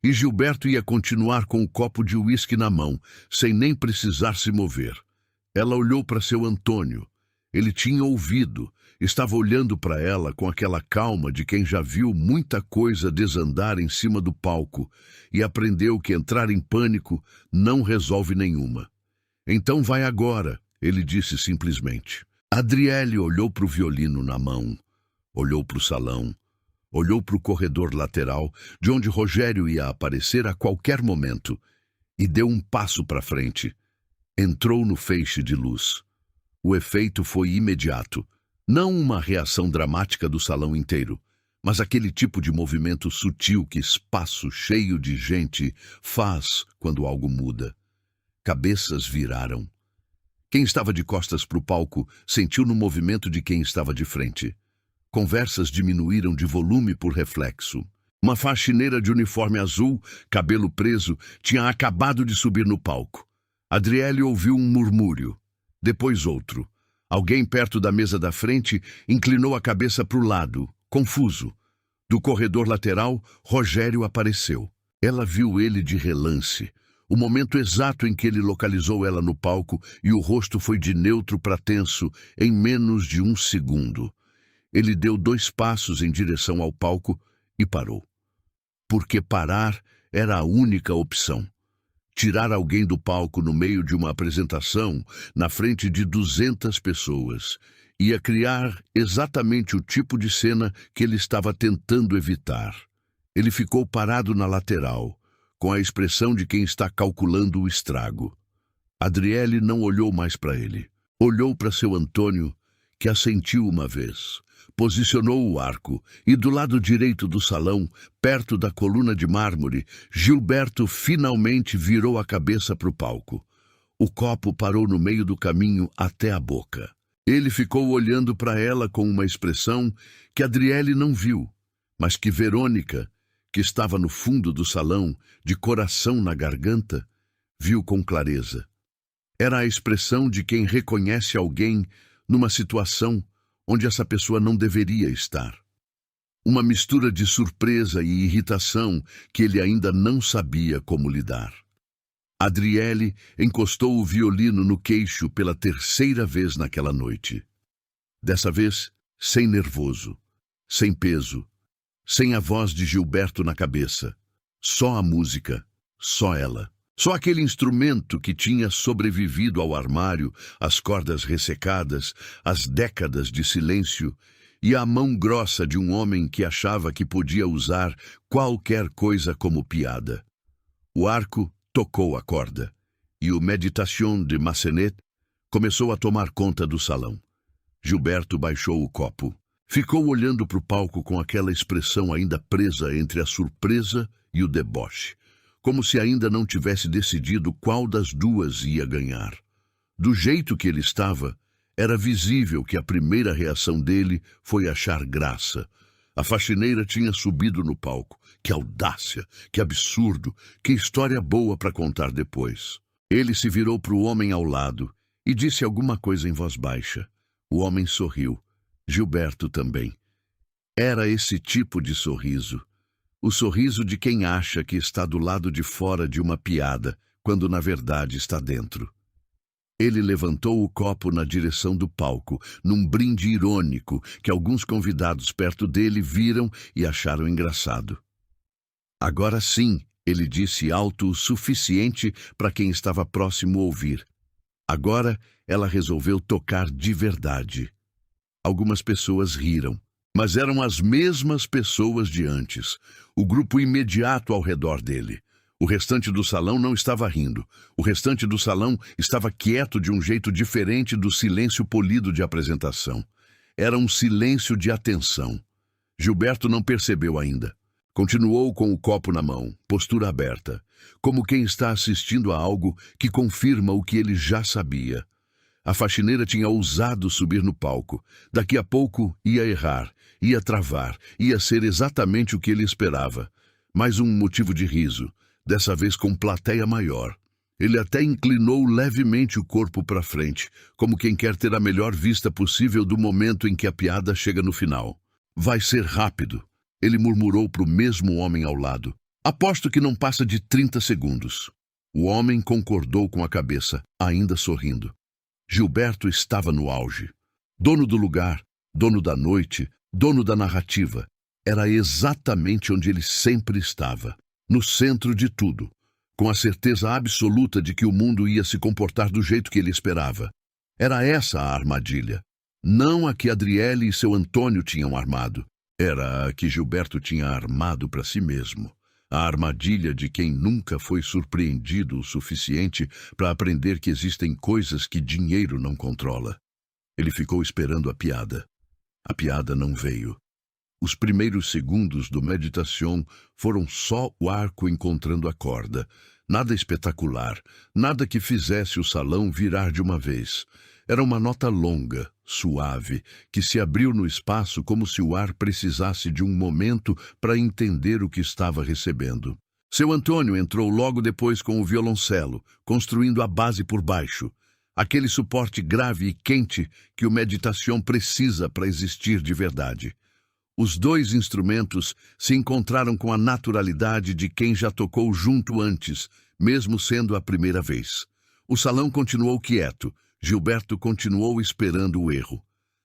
E Gilberto ia continuar com o copo de uísque na mão, sem nem precisar se mover. Ela olhou para seu Antônio. Ele tinha ouvido, estava olhando para ela com aquela calma de quem já viu muita coisa desandar em cima do palco e aprendeu que entrar em pânico não resolve nenhuma. Então vai agora, ele disse simplesmente. Adriele olhou para o violino na mão, olhou para o salão, olhou para o corredor lateral, de onde Rogério ia aparecer a qualquer momento, e deu um passo para frente. Entrou no feixe de luz. O efeito foi imediato. Não uma reação dramática do salão inteiro, mas aquele tipo de movimento sutil que espaço cheio de gente faz quando algo muda. Cabeças viraram. Quem estava de costas para o palco sentiu no movimento de quem estava de frente. Conversas diminuíram de volume por reflexo. Uma faxineira de uniforme azul, cabelo preso, tinha acabado de subir no palco. Adriele ouviu um murmúrio. Depois outro. Alguém perto da mesa da frente inclinou a cabeça para o lado, confuso. Do corredor lateral, Rogério apareceu. Ela viu ele de relance. O momento exato em que ele localizou ela no palco e o rosto foi de neutro para tenso em menos de 1 segundo. Ele deu 2 passos em direção ao palco e parou. Porque parar era a única opção. Tirar alguém do palco no meio de uma apresentação, na frente de 200 pessoas, ia criar exatamente o tipo de cena que ele estava tentando evitar. Ele ficou parado na lateral, com a expressão de quem está calculando o estrago. Adriele não olhou mais para ele. Olhou para seu Antônio, que assentiu uma vez. Posicionou o arco e do lado direito do salão, perto da coluna de mármore, Gilberto finalmente virou a cabeça para o palco. O copo parou no meio do caminho até a boca. Ele ficou olhando para ela com uma expressão que Adriele não viu, mas que Verônica, que estava no fundo do salão, de coração na garganta, viu com clareza. Era a expressão de quem reconhece alguém numa situação onde essa pessoa não deveria estar. Uma mistura de surpresa e irritação que ele ainda não sabia como lidar. Adriele encostou o violino no queixo pela 3ª vez naquela noite. Dessa vez, sem nervoso, sem peso, sem a voz de Gilberto na cabeça. Só a música, só ela. Só aquele instrumento que tinha sobrevivido ao armário, às cordas ressecadas, às décadas de silêncio e à mão grossa de um homem que achava que podia usar qualquer coisa como piada. O arco tocou a corda, e o Méditation de Massenet Começou a tomar conta do salão. Gilberto baixou o copo. Ficou olhando para o palco com aquela expressão ainda presa entre a surpresa e o deboche, como se ainda não tivesse decidido qual das duas ia ganhar. Do jeito que ele estava, era visível que a primeira reação dele foi achar graça. A faxineira tinha subido no palco. Que audácia, que absurdo, que história boa para contar depois. Ele se virou para o homem ao lado e disse alguma coisa em voz baixa. O homem sorriu. Gilberto também. Era esse tipo de sorriso. O sorriso de quem acha que está do lado de fora de uma piada, quando na verdade está dentro. Ele levantou o copo na direção do palco, num brinde irônico que alguns convidados perto dele viram e acharam engraçado. Agora sim, ele disse alto o suficiente para quem estava próximo ouvir. Agora ela resolveu tocar de verdade. Algumas pessoas riram, mas eram as mesmas pessoas de antes, o grupo imediato ao redor dele. O restante do salão não estava rindo. O restante do salão estava quieto de um jeito diferente do silêncio polido de apresentação. Era um silêncio de atenção. Gilberto não percebeu ainda. Continuou com o copo na mão, postura aberta, como quem está assistindo a algo que confirma o que ele já sabia. A faxineira tinha ousado subir no palco. Daqui a pouco ia errar, ia travar, ia ser exatamente o que ele esperava. Mais um motivo de riso. Dessa vez com plateia maior. Ele até inclinou levemente o corpo para frente, como quem quer ter a melhor vista possível do momento em que a piada chega no final. Vai ser rápido, ele murmurou para o mesmo homem ao lado. Aposto que não passa de 30 segundos. O homem concordou com a cabeça, ainda sorrindo. Gilberto estava no auge. Dono do lugar, dono da noite, dono da narrativa. Era exatamente onde ele sempre estava. No centro de tudo, com a certeza absoluta de que o mundo ia se comportar do jeito que ele esperava. Era essa a armadilha. Não a que Adriele e seu Antônio tinham armado. Era a que Gilberto tinha armado para si mesmo. A armadilha de quem nunca foi surpreendido o suficiente para aprender que existem coisas que dinheiro não controla. Ele ficou esperando a piada. A piada não veio. Os primeiros segundos do Meditation foram só o arco encontrando a corda. Nada espetacular, nada que fizesse o salão virar de uma vez. Era uma nota longa, suave, que se abriu no espaço como se o ar precisasse de um momento para entender o que estava recebendo. Seu Antônio entrou logo depois com o violoncelo, construindo a base por baixo. Aquele suporte grave e quente que o Meditation precisa para existir de verdade. Os dois instrumentos se encontraram com a naturalidade de quem já tocou junto antes, mesmo sendo a primeira vez. O salão continuou quieto. Gilberto continuou esperando o erro.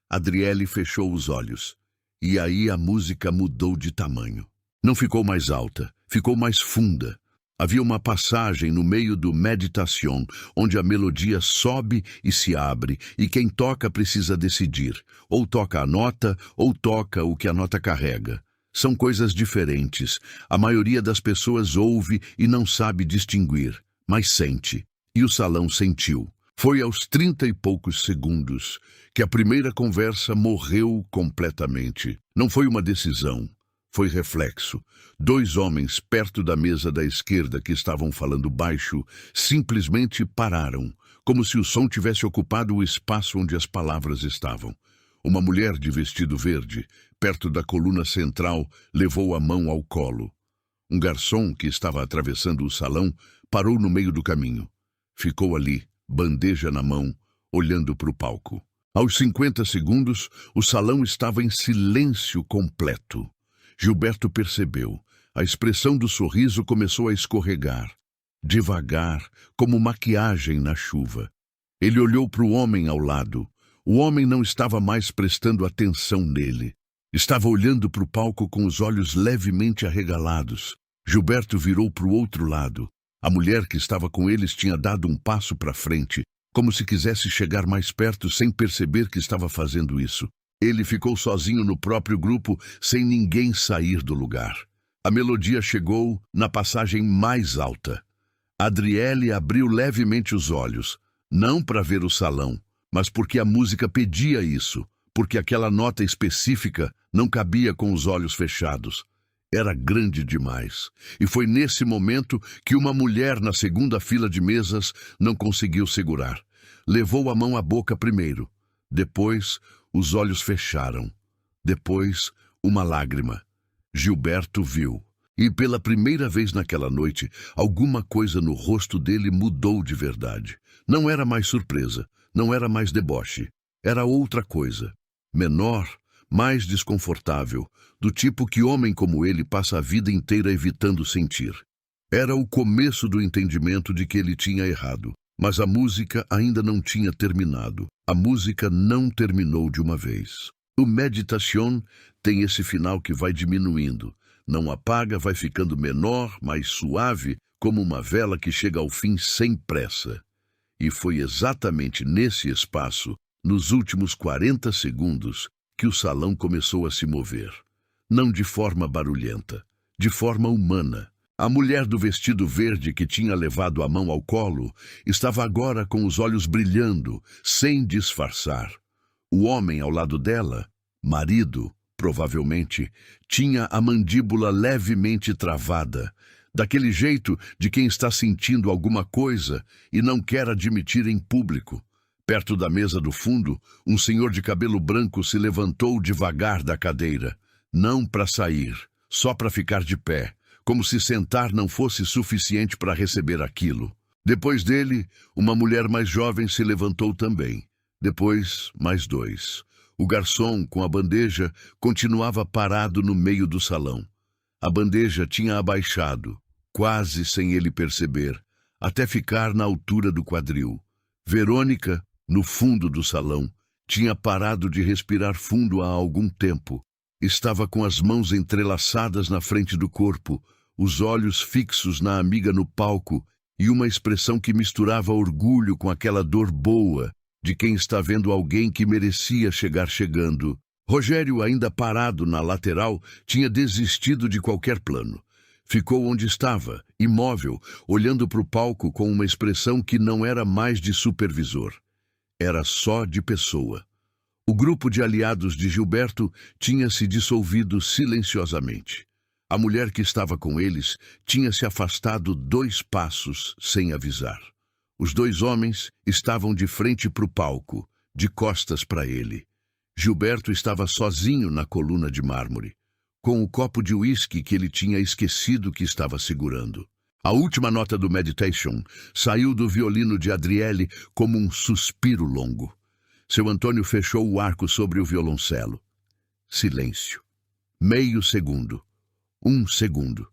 Adriele fechou os olhos. E aí a música mudou de tamanho. Não ficou mais alta, ficou mais funda. Havia uma passagem no meio do Meditation, onde a melodia sobe e se abre, e quem toca precisa decidir. Ou toca a nota, ou toca o que a nota carrega. São coisas diferentes. A maioria das pessoas ouve e não sabe distinguir, mas sente. E o salão sentiu. Foi aos 30 e poucos segundos que a primeira conversa morreu completamente. Não foi uma decisão. Foi reflexo. Dois homens perto da mesa da esquerda que estavam falando baixo simplesmente pararam, como se o som tivesse ocupado o espaço onde as palavras estavam. Uma mulher de vestido verde, perto da coluna central, levou a mão ao colo. Um garçom que estava atravessando o salão parou no meio do caminho. Ficou ali, bandeja na mão, olhando para o palco. Aos 50 segundos, o salão estava em silêncio completo. Gilberto percebeu. A expressão do sorriso começou a escorregar, devagar, como maquiagem na chuva. Ele olhou para o homem ao lado. O homem não estava mais prestando atenção nele. Estava olhando para o palco com os olhos levemente arregalados. Gilberto virou para o outro lado. A mulher que estava com eles tinha dado um passo para frente, como se quisesse chegar mais perto sem perceber que estava fazendo isso. Ele ficou sozinho no próprio grupo, sem ninguém sair do lugar. A melodia chegou na passagem mais alta. Adriele abriu levemente os olhos. Não para ver o salão, mas porque a música pedia isso, porque aquela nota específica não cabia com os olhos fechados. Era grande demais. E foi nesse momento que uma mulher na segunda fila de mesas não conseguiu segurar. Levou a mão à boca primeiro. Depois, os olhos fecharam. Depois, uma lágrima. Gilberto viu. E pela primeira vez naquela noite, alguma coisa no rosto dele mudou de verdade. Não era mais surpresa, não era mais deboche. Era outra coisa. Menor, mais desconfortável, do tipo que homem como ele passa a vida inteira evitando sentir. Era o começo do entendimento de que ele tinha errado. Mas a música ainda não tinha terminado. A música não terminou de uma vez. O Meditation tem esse final que vai diminuindo. Não apaga, vai ficando menor, mais suave, como uma vela que chega ao fim sem pressa. E foi exatamente nesse espaço, nos últimos 40 segundos, que o salão começou a se mover. Não de forma barulhenta, de forma humana. A mulher do vestido verde que tinha levado a mão ao colo estava agora com os olhos brilhando, sem disfarçar. O homem ao lado dela, marido, provavelmente, tinha a mandíbula levemente travada, daquele jeito de quem está sentindo alguma coisa e não quer admitir em público. Perto da mesa do fundo, um senhor de cabelo branco se levantou devagar da cadeira, não para sair, só para ficar de pé, como se sentar não fosse suficiente para receber aquilo. Depois dele, uma mulher mais jovem se levantou também. Depois, mais dois. O garçom, com a bandeja, continuava parado no meio do salão. A bandeja tinha abaixado, quase sem ele perceber, até ficar na altura do quadril. Verônica, no fundo do salão, tinha parado de respirar fundo há algum tempo. Estava com as mãos entrelaçadas na frente do corpo, os olhos fixos na amiga no palco e uma expressão que misturava orgulho com aquela dor boa de quem está vendo alguém que merecia chegar chegando. Rogério, ainda parado na lateral, tinha desistido de qualquer plano. Ficou onde estava, imóvel, olhando para o palco com uma expressão que não era mais de supervisor. Era só de pessoa. O grupo de aliados de Gilberto tinha se dissolvido silenciosamente. A mulher que estava com eles tinha se afastado 2 passos sem avisar. Os 2 homens estavam de frente para o palco, de costas para ele. Gilberto estava sozinho na coluna de mármore, com o copo de uísque que ele tinha esquecido que estava segurando. A última nota do Meditation saiu do violino de Adriele como um suspiro longo. Seu Antônio fechou o arco sobre o violoncelo. Silêncio. Meio segundo. 1 segundo.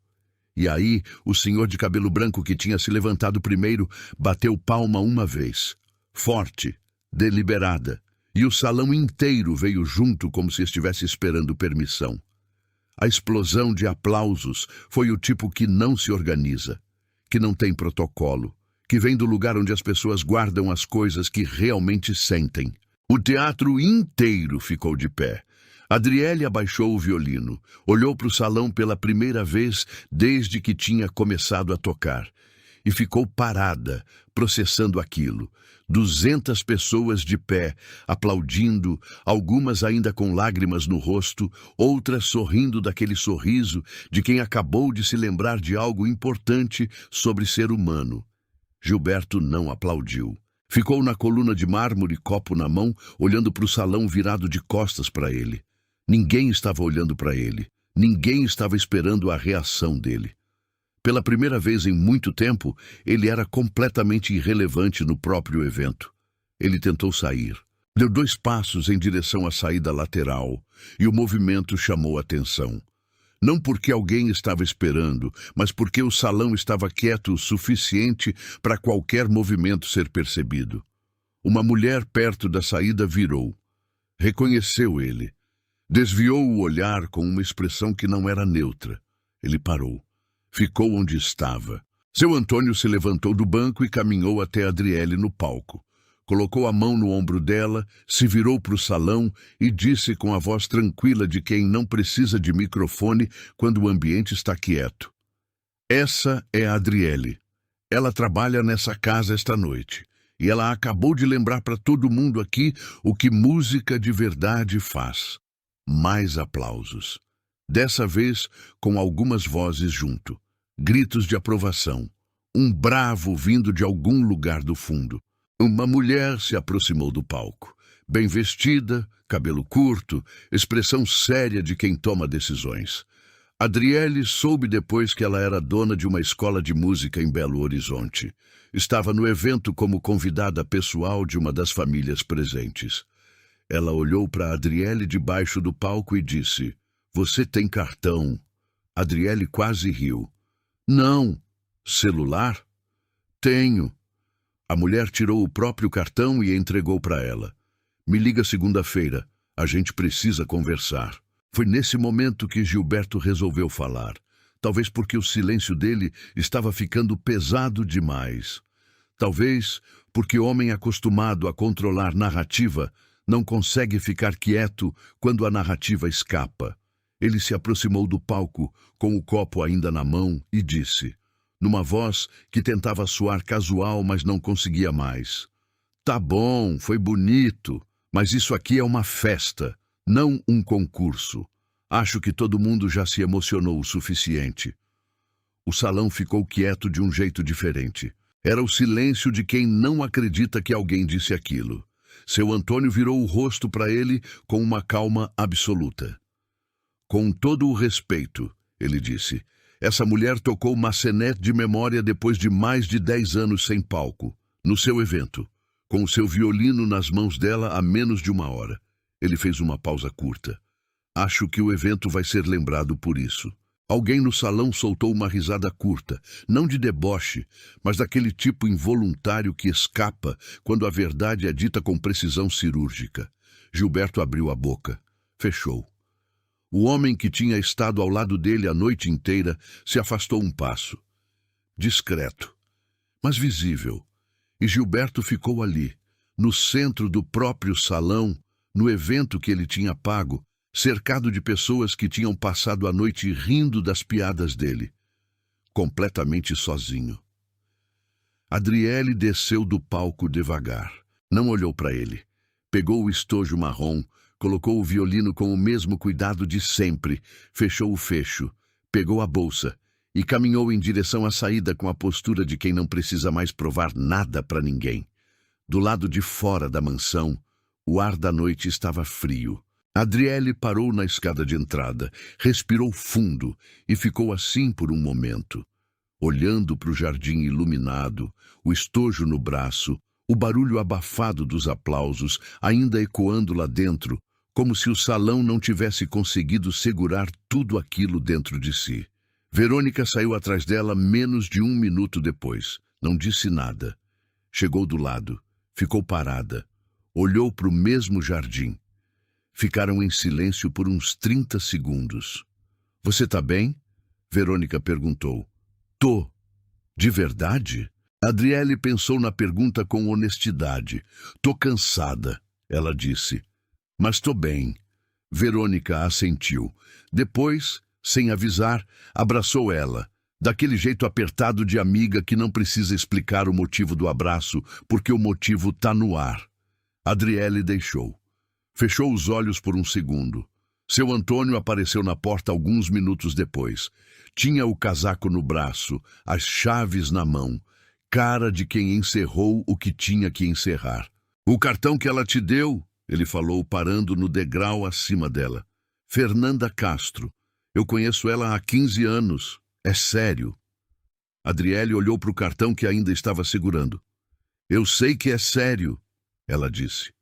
E aí, o senhor de cabelo branco que tinha se levantado primeiro bateu palma uma vez. Forte, deliberada. E o salão inteiro veio junto como se estivesse esperando permissão. A explosão de aplausos foi o tipo que não se organiza, que não tem protocolo, que vem do lugar onde as pessoas guardam as coisas que realmente sentem. O teatro inteiro ficou de pé. Adriele abaixou o violino, olhou para o salão pela primeira vez desde que tinha começado a tocar, e ficou parada, processando aquilo. 200 pessoas de pé, aplaudindo, algumas ainda com lágrimas no rosto, outras sorrindo daquele sorriso de quem acabou de se lembrar de algo importante sobre ser humano. Gilberto não aplaudiu. Ficou na coluna de mármore, copo na mão, olhando para o salão virado de costas para ele. Ninguém estava olhando para ele. Ninguém estava esperando a reação dele. Pela primeira vez em muito tempo, ele era completamente irrelevante no próprio evento. Ele tentou sair. Deu 2 passos em direção à saída lateral, e o movimento chamou atenção. Não porque alguém estava esperando, mas porque o salão estava quieto o suficiente para qualquer movimento ser percebido. Uma mulher perto da saída virou. Reconheceu ele. Desviou o olhar com uma expressão que não era neutra. Ele parou. Ficou onde estava. Seu Antônio se levantou do banco e caminhou até Adriele no palco. Colocou a mão no ombro dela, se virou para o salão e disse com a voz tranquila de quem não precisa de microfone quando o ambiente está quieto. Essa é a Adriele. Ela trabalha nessa casa esta noite. E ela acabou de lembrar para todo mundo aqui o que música de verdade faz. Mais aplausos. Dessa vez, com algumas vozes junto. Gritos de aprovação. Um bravo vindo de algum lugar do fundo. Uma mulher se aproximou do palco. Bem vestida, cabelo curto, expressão séria de quem toma decisões. Adriele soube depois que ela era dona de uma escola de música em Belo Horizonte. Estava no evento como convidada pessoal de uma das famílias presentes. Ela olhou para Adriele debaixo do palco e disse: "Você tem cartão?" Adriele quase riu. "Não. Celular?" "Tenho." A mulher tirou o próprio cartão e entregou para ela. "Me liga segunda-feira. A gente precisa conversar." Foi nesse momento que Gilberto resolveu falar. Talvez porque o silêncio dele estava ficando pesado demais. Talvez porque o homem acostumado a controlar narrativa não consegue ficar quieto quando a narrativa escapa. Ele se aproximou do palco, com o copo ainda na mão, e disse, numa voz que tentava soar casual, mas não conseguia mais: "Tá bom, foi bonito, mas isso aqui é uma festa, não um concurso. Acho que todo mundo já se emocionou o suficiente." O salão ficou quieto de um jeito diferente. Era o silêncio de quem não acredita que alguém disse aquilo. Seu Antônio virou o rosto para ele com uma calma absoluta. "Com todo o respeito", ele disse, "essa mulher tocou Massenet de memória depois de mais de 10 anos sem palco, no seu evento, com o seu violino nas mãos dela há menos de uma hora." Ele fez uma pausa curta. "Acho que o evento vai ser lembrado por isso." Alguém no salão soltou uma risada curta, não de deboche, mas daquele tipo involuntário que escapa quando a verdade é dita com precisão cirúrgica. Gilberto abriu a boca. Fechou. O homem que tinha estado ao lado dele a noite inteira se afastou um passo. Discreto, mas visível. E Gilberto ficou ali, no centro do próprio salão, no evento que ele tinha pago, cercado de pessoas que tinham passado a noite rindo das piadas dele. Completamente sozinho. Adriele desceu do palco devagar. Não olhou para ele. Pegou o estojo marrom, colocou o violino com o mesmo cuidado de sempre, fechou o fecho, pegou a bolsa e caminhou em direção à saída com a postura de quem não precisa mais provar nada para ninguém. Do lado de fora da mansão, o ar da noite estava frio. Adriele parou na escada de entrada, respirou fundo e ficou assim por um momento, olhando para o jardim iluminado, o estojo no braço, o barulho abafado dos aplausos ainda ecoando lá dentro, como se o salão não tivesse conseguido segurar tudo aquilo dentro de si. Verônica saiu atrás dela menos de 1 minuto depois. Não disse nada. Chegou do lado, ficou parada, olhou para o mesmo jardim. Ficaram em silêncio por uns 30 segundos. "Você tá bem?" Verônica perguntou. "Tô. De verdade?" Adriele pensou na pergunta com honestidade. "Tô cansada", ela disse. "Mas tô bem." Verônica assentiu. Depois, sem avisar, abraçou ela, daquele jeito apertado de amiga que não precisa explicar o motivo do abraço, porque o motivo tá no ar. Adriele deixou. Fechou os olhos por um segundo. Seu Antônio apareceu na porta alguns minutos depois. Tinha o casaco no braço, as chaves na mão, cara de quem encerrou o que tinha que encerrar. "O cartão que ela te deu", ele falou, parando no degrau acima dela. "Fernanda Castro. Eu conheço ela há 15 anos. É sério." Adriele olhou para o cartão que ainda estava segurando. "Eu sei que é sério", ela disse.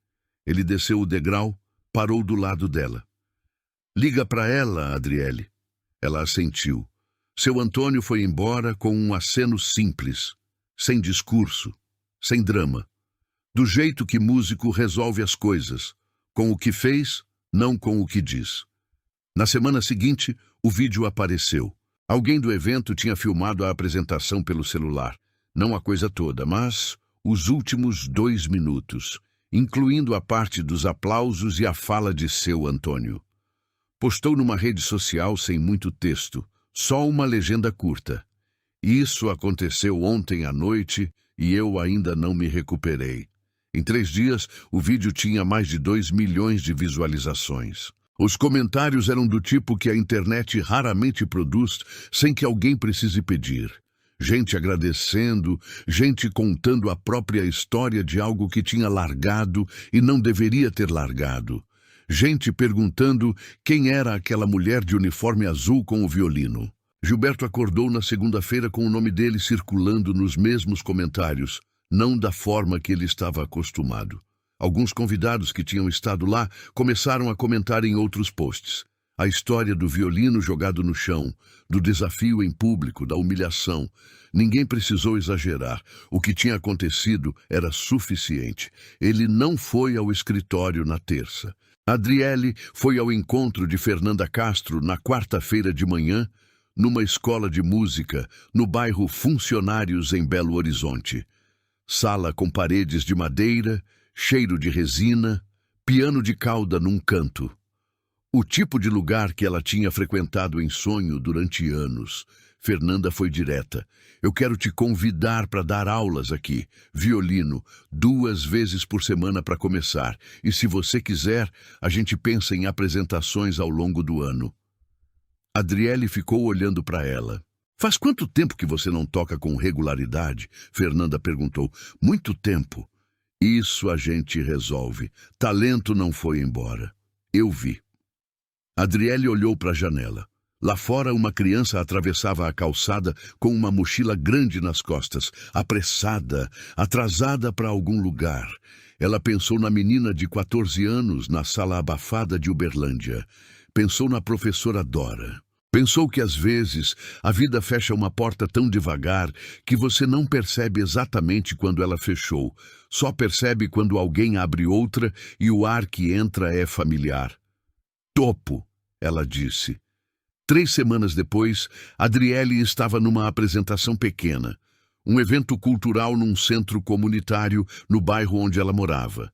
Ele desceu o degrau, parou do lado dela. "Liga para ela, Adriele." Ela assentiu. Seu Antônio foi embora com um aceno simples, sem discurso, sem drama. Do jeito que músico resolve as coisas, com o que fez, não com o que diz. Na semana seguinte, o vídeo apareceu. Alguém do evento tinha filmado a apresentação pelo celular. Não a coisa toda, mas os últimos 2 minutos. Incluindo a parte dos aplausos e a fala de seu Antônio. Postou numa rede social sem muito texto, só uma legenda curta. "Isso aconteceu ontem à noite e eu ainda não me recuperei. Em 3 dias, o vídeo tinha mais de 2 milhões de visualizações. Os comentários eram do tipo que a internet raramente produz sem que alguém precise pedir. Gente agradecendo, gente contando a própria história de algo que tinha largado e não deveria ter largado. Gente perguntando quem era aquela mulher de uniforme azul com o violino. Gilberto acordou na segunda-feira com o nome dele circulando nos mesmos comentários, não da forma que ele estava acostumado. Alguns convidados que tinham estado lá começaram a comentar em outros posts. A história do violino jogado no chão, do desafio em público, da humilhação. Ninguém precisou exagerar. O que tinha acontecido era suficiente. Ele não foi ao escritório na terça. Adriele foi ao encontro de Fernanda Castro na quarta-feira de manhã, numa escola de música, no bairro Funcionários, em Belo Horizonte. Sala com paredes de madeira, cheiro de resina, piano de cauda num canto. O tipo de lugar que ela tinha frequentado em sonho durante anos. Fernanda foi direta. Eu quero te convidar para dar aulas aqui, violino, 2 vezes por semana para começar. E se você quiser, a gente pensa em apresentações ao longo do ano. Adriele ficou olhando para ela. Faz quanto tempo que você não toca com regularidade? Fernanda perguntou. Muito tempo. Isso a gente resolve. Talento não foi embora. Eu vi. Adriele olhou para a janela. Lá fora, uma criança atravessava a calçada com uma mochila grande nas costas, apressada, atrasada para algum lugar. Ela pensou na menina de 14 anos na sala abafada de Uberlândia. Pensou na professora Dora. Pensou que às vezes a vida fecha uma porta tão devagar que você não percebe exatamente quando ela fechou. Só percebe quando alguém abre outra e o ar que entra é familiar. Topo, ela disse. 3 semanas depois, Adriele estava numa apresentação pequena, um evento cultural num centro comunitário no bairro onde ela morava.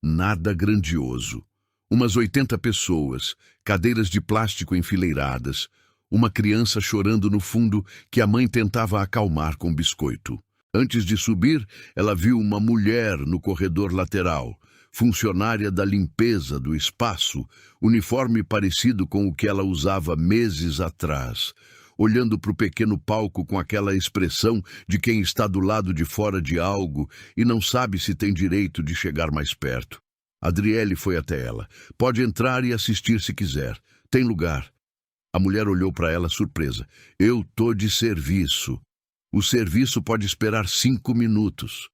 Nada grandioso. Umas 80 pessoas, cadeiras de plástico enfileiradas, uma criança chorando no fundo que a mãe tentava acalmar com biscoito. Antes de subir, ela viu uma mulher no corredor lateral, funcionária da limpeza do espaço, uniforme parecido com o que ela usava meses atrás, olhando para o pequeno palco com aquela expressão de quem está do lado de fora de algo e não sabe se tem direito de chegar mais perto. Adriele foi até ela. Pode entrar e assistir se quiser. Tem lugar. A mulher olhou para ela surpresa. Eu tô de serviço. O serviço pode esperar 5 minutos.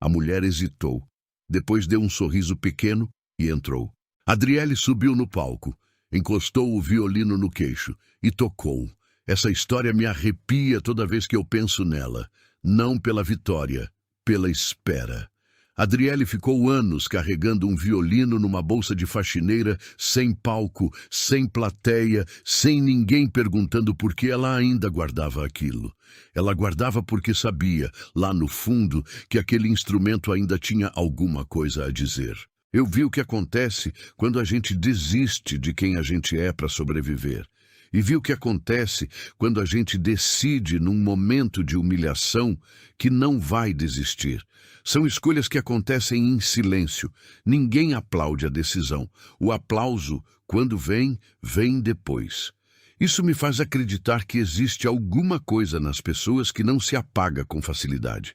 A mulher hesitou. Depois deu um sorriso pequeno e entrou. Adriele subiu no palco, encostou o violino no queixo e tocou. Essa história me arrepia toda vez que eu penso nela. Não pela vitória, pela espera. Adriele ficou anos carregando um violino numa bolsa de faxineira, sem palco, sem plateia, sem ninguém perguntando por que ela ainda guardava aquilo. Ela guardava porque sabia, lá no fundo, que aquele instrumento ainda tinha alguma coisa a dizer. Eu vi o que acontece quando a gente desiste de quem a gente é para sobreviver. E vi o que acontece quando a gente decide, num momento de humilhação, que não vai desistir. São escolhas que acontecem em silêncio. Ninguém aplaude a decisão. O aplauso, quando vem, vem depois. Isso me faz acreditar que existe alguma coisa nas pessoas que não se apaga com facilidade,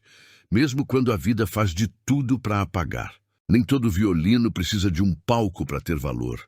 mesmo quando a vida faz de tudo para apagar. Nem todo violino precisa de um palco para ter valor.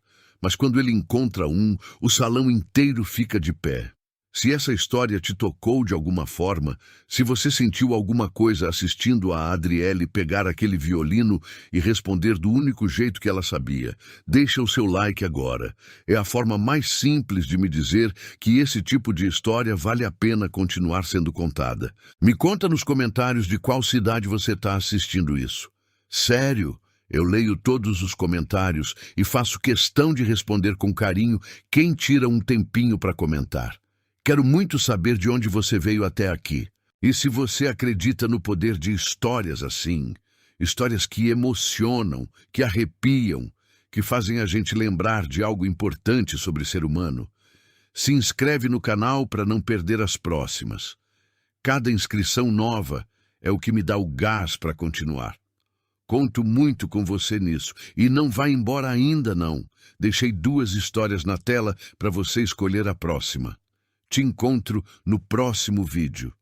Mas quando ele encontra um, o salão inteiro fica de pé. Se essa história te tocou de alguma forma, se você sentiu alguma coisa assistindo a Adriele pegar aquele violino e responder do único jeito que ela sabia, deixa o seu like agora. É a forma mais simples de me dizer que esse tipo de história vale a pena continuar sendo contada. Me conta nos comentários de qual cidade você está assistindo isso. Sério? Eu leio todos os comentários e faço questão de responder com carinho quem tira um tempinho para comentar. Quero muito saber de onde você veio até aqui. E se você acredita no poder de histórias assim, histórias que emocionam, que arrepiam, que fazem a gente lembrar de algo importante sobre o ser humano, se inscreve no canal para não perder as próximas. Cada inscrição nova é o que me dá o gás para continuar. Conto muito com você nisso. E não vai embora ainda, não. Deixei 2 histórias na tela para você escolher a próxima. Te encontro no próximo vídeo.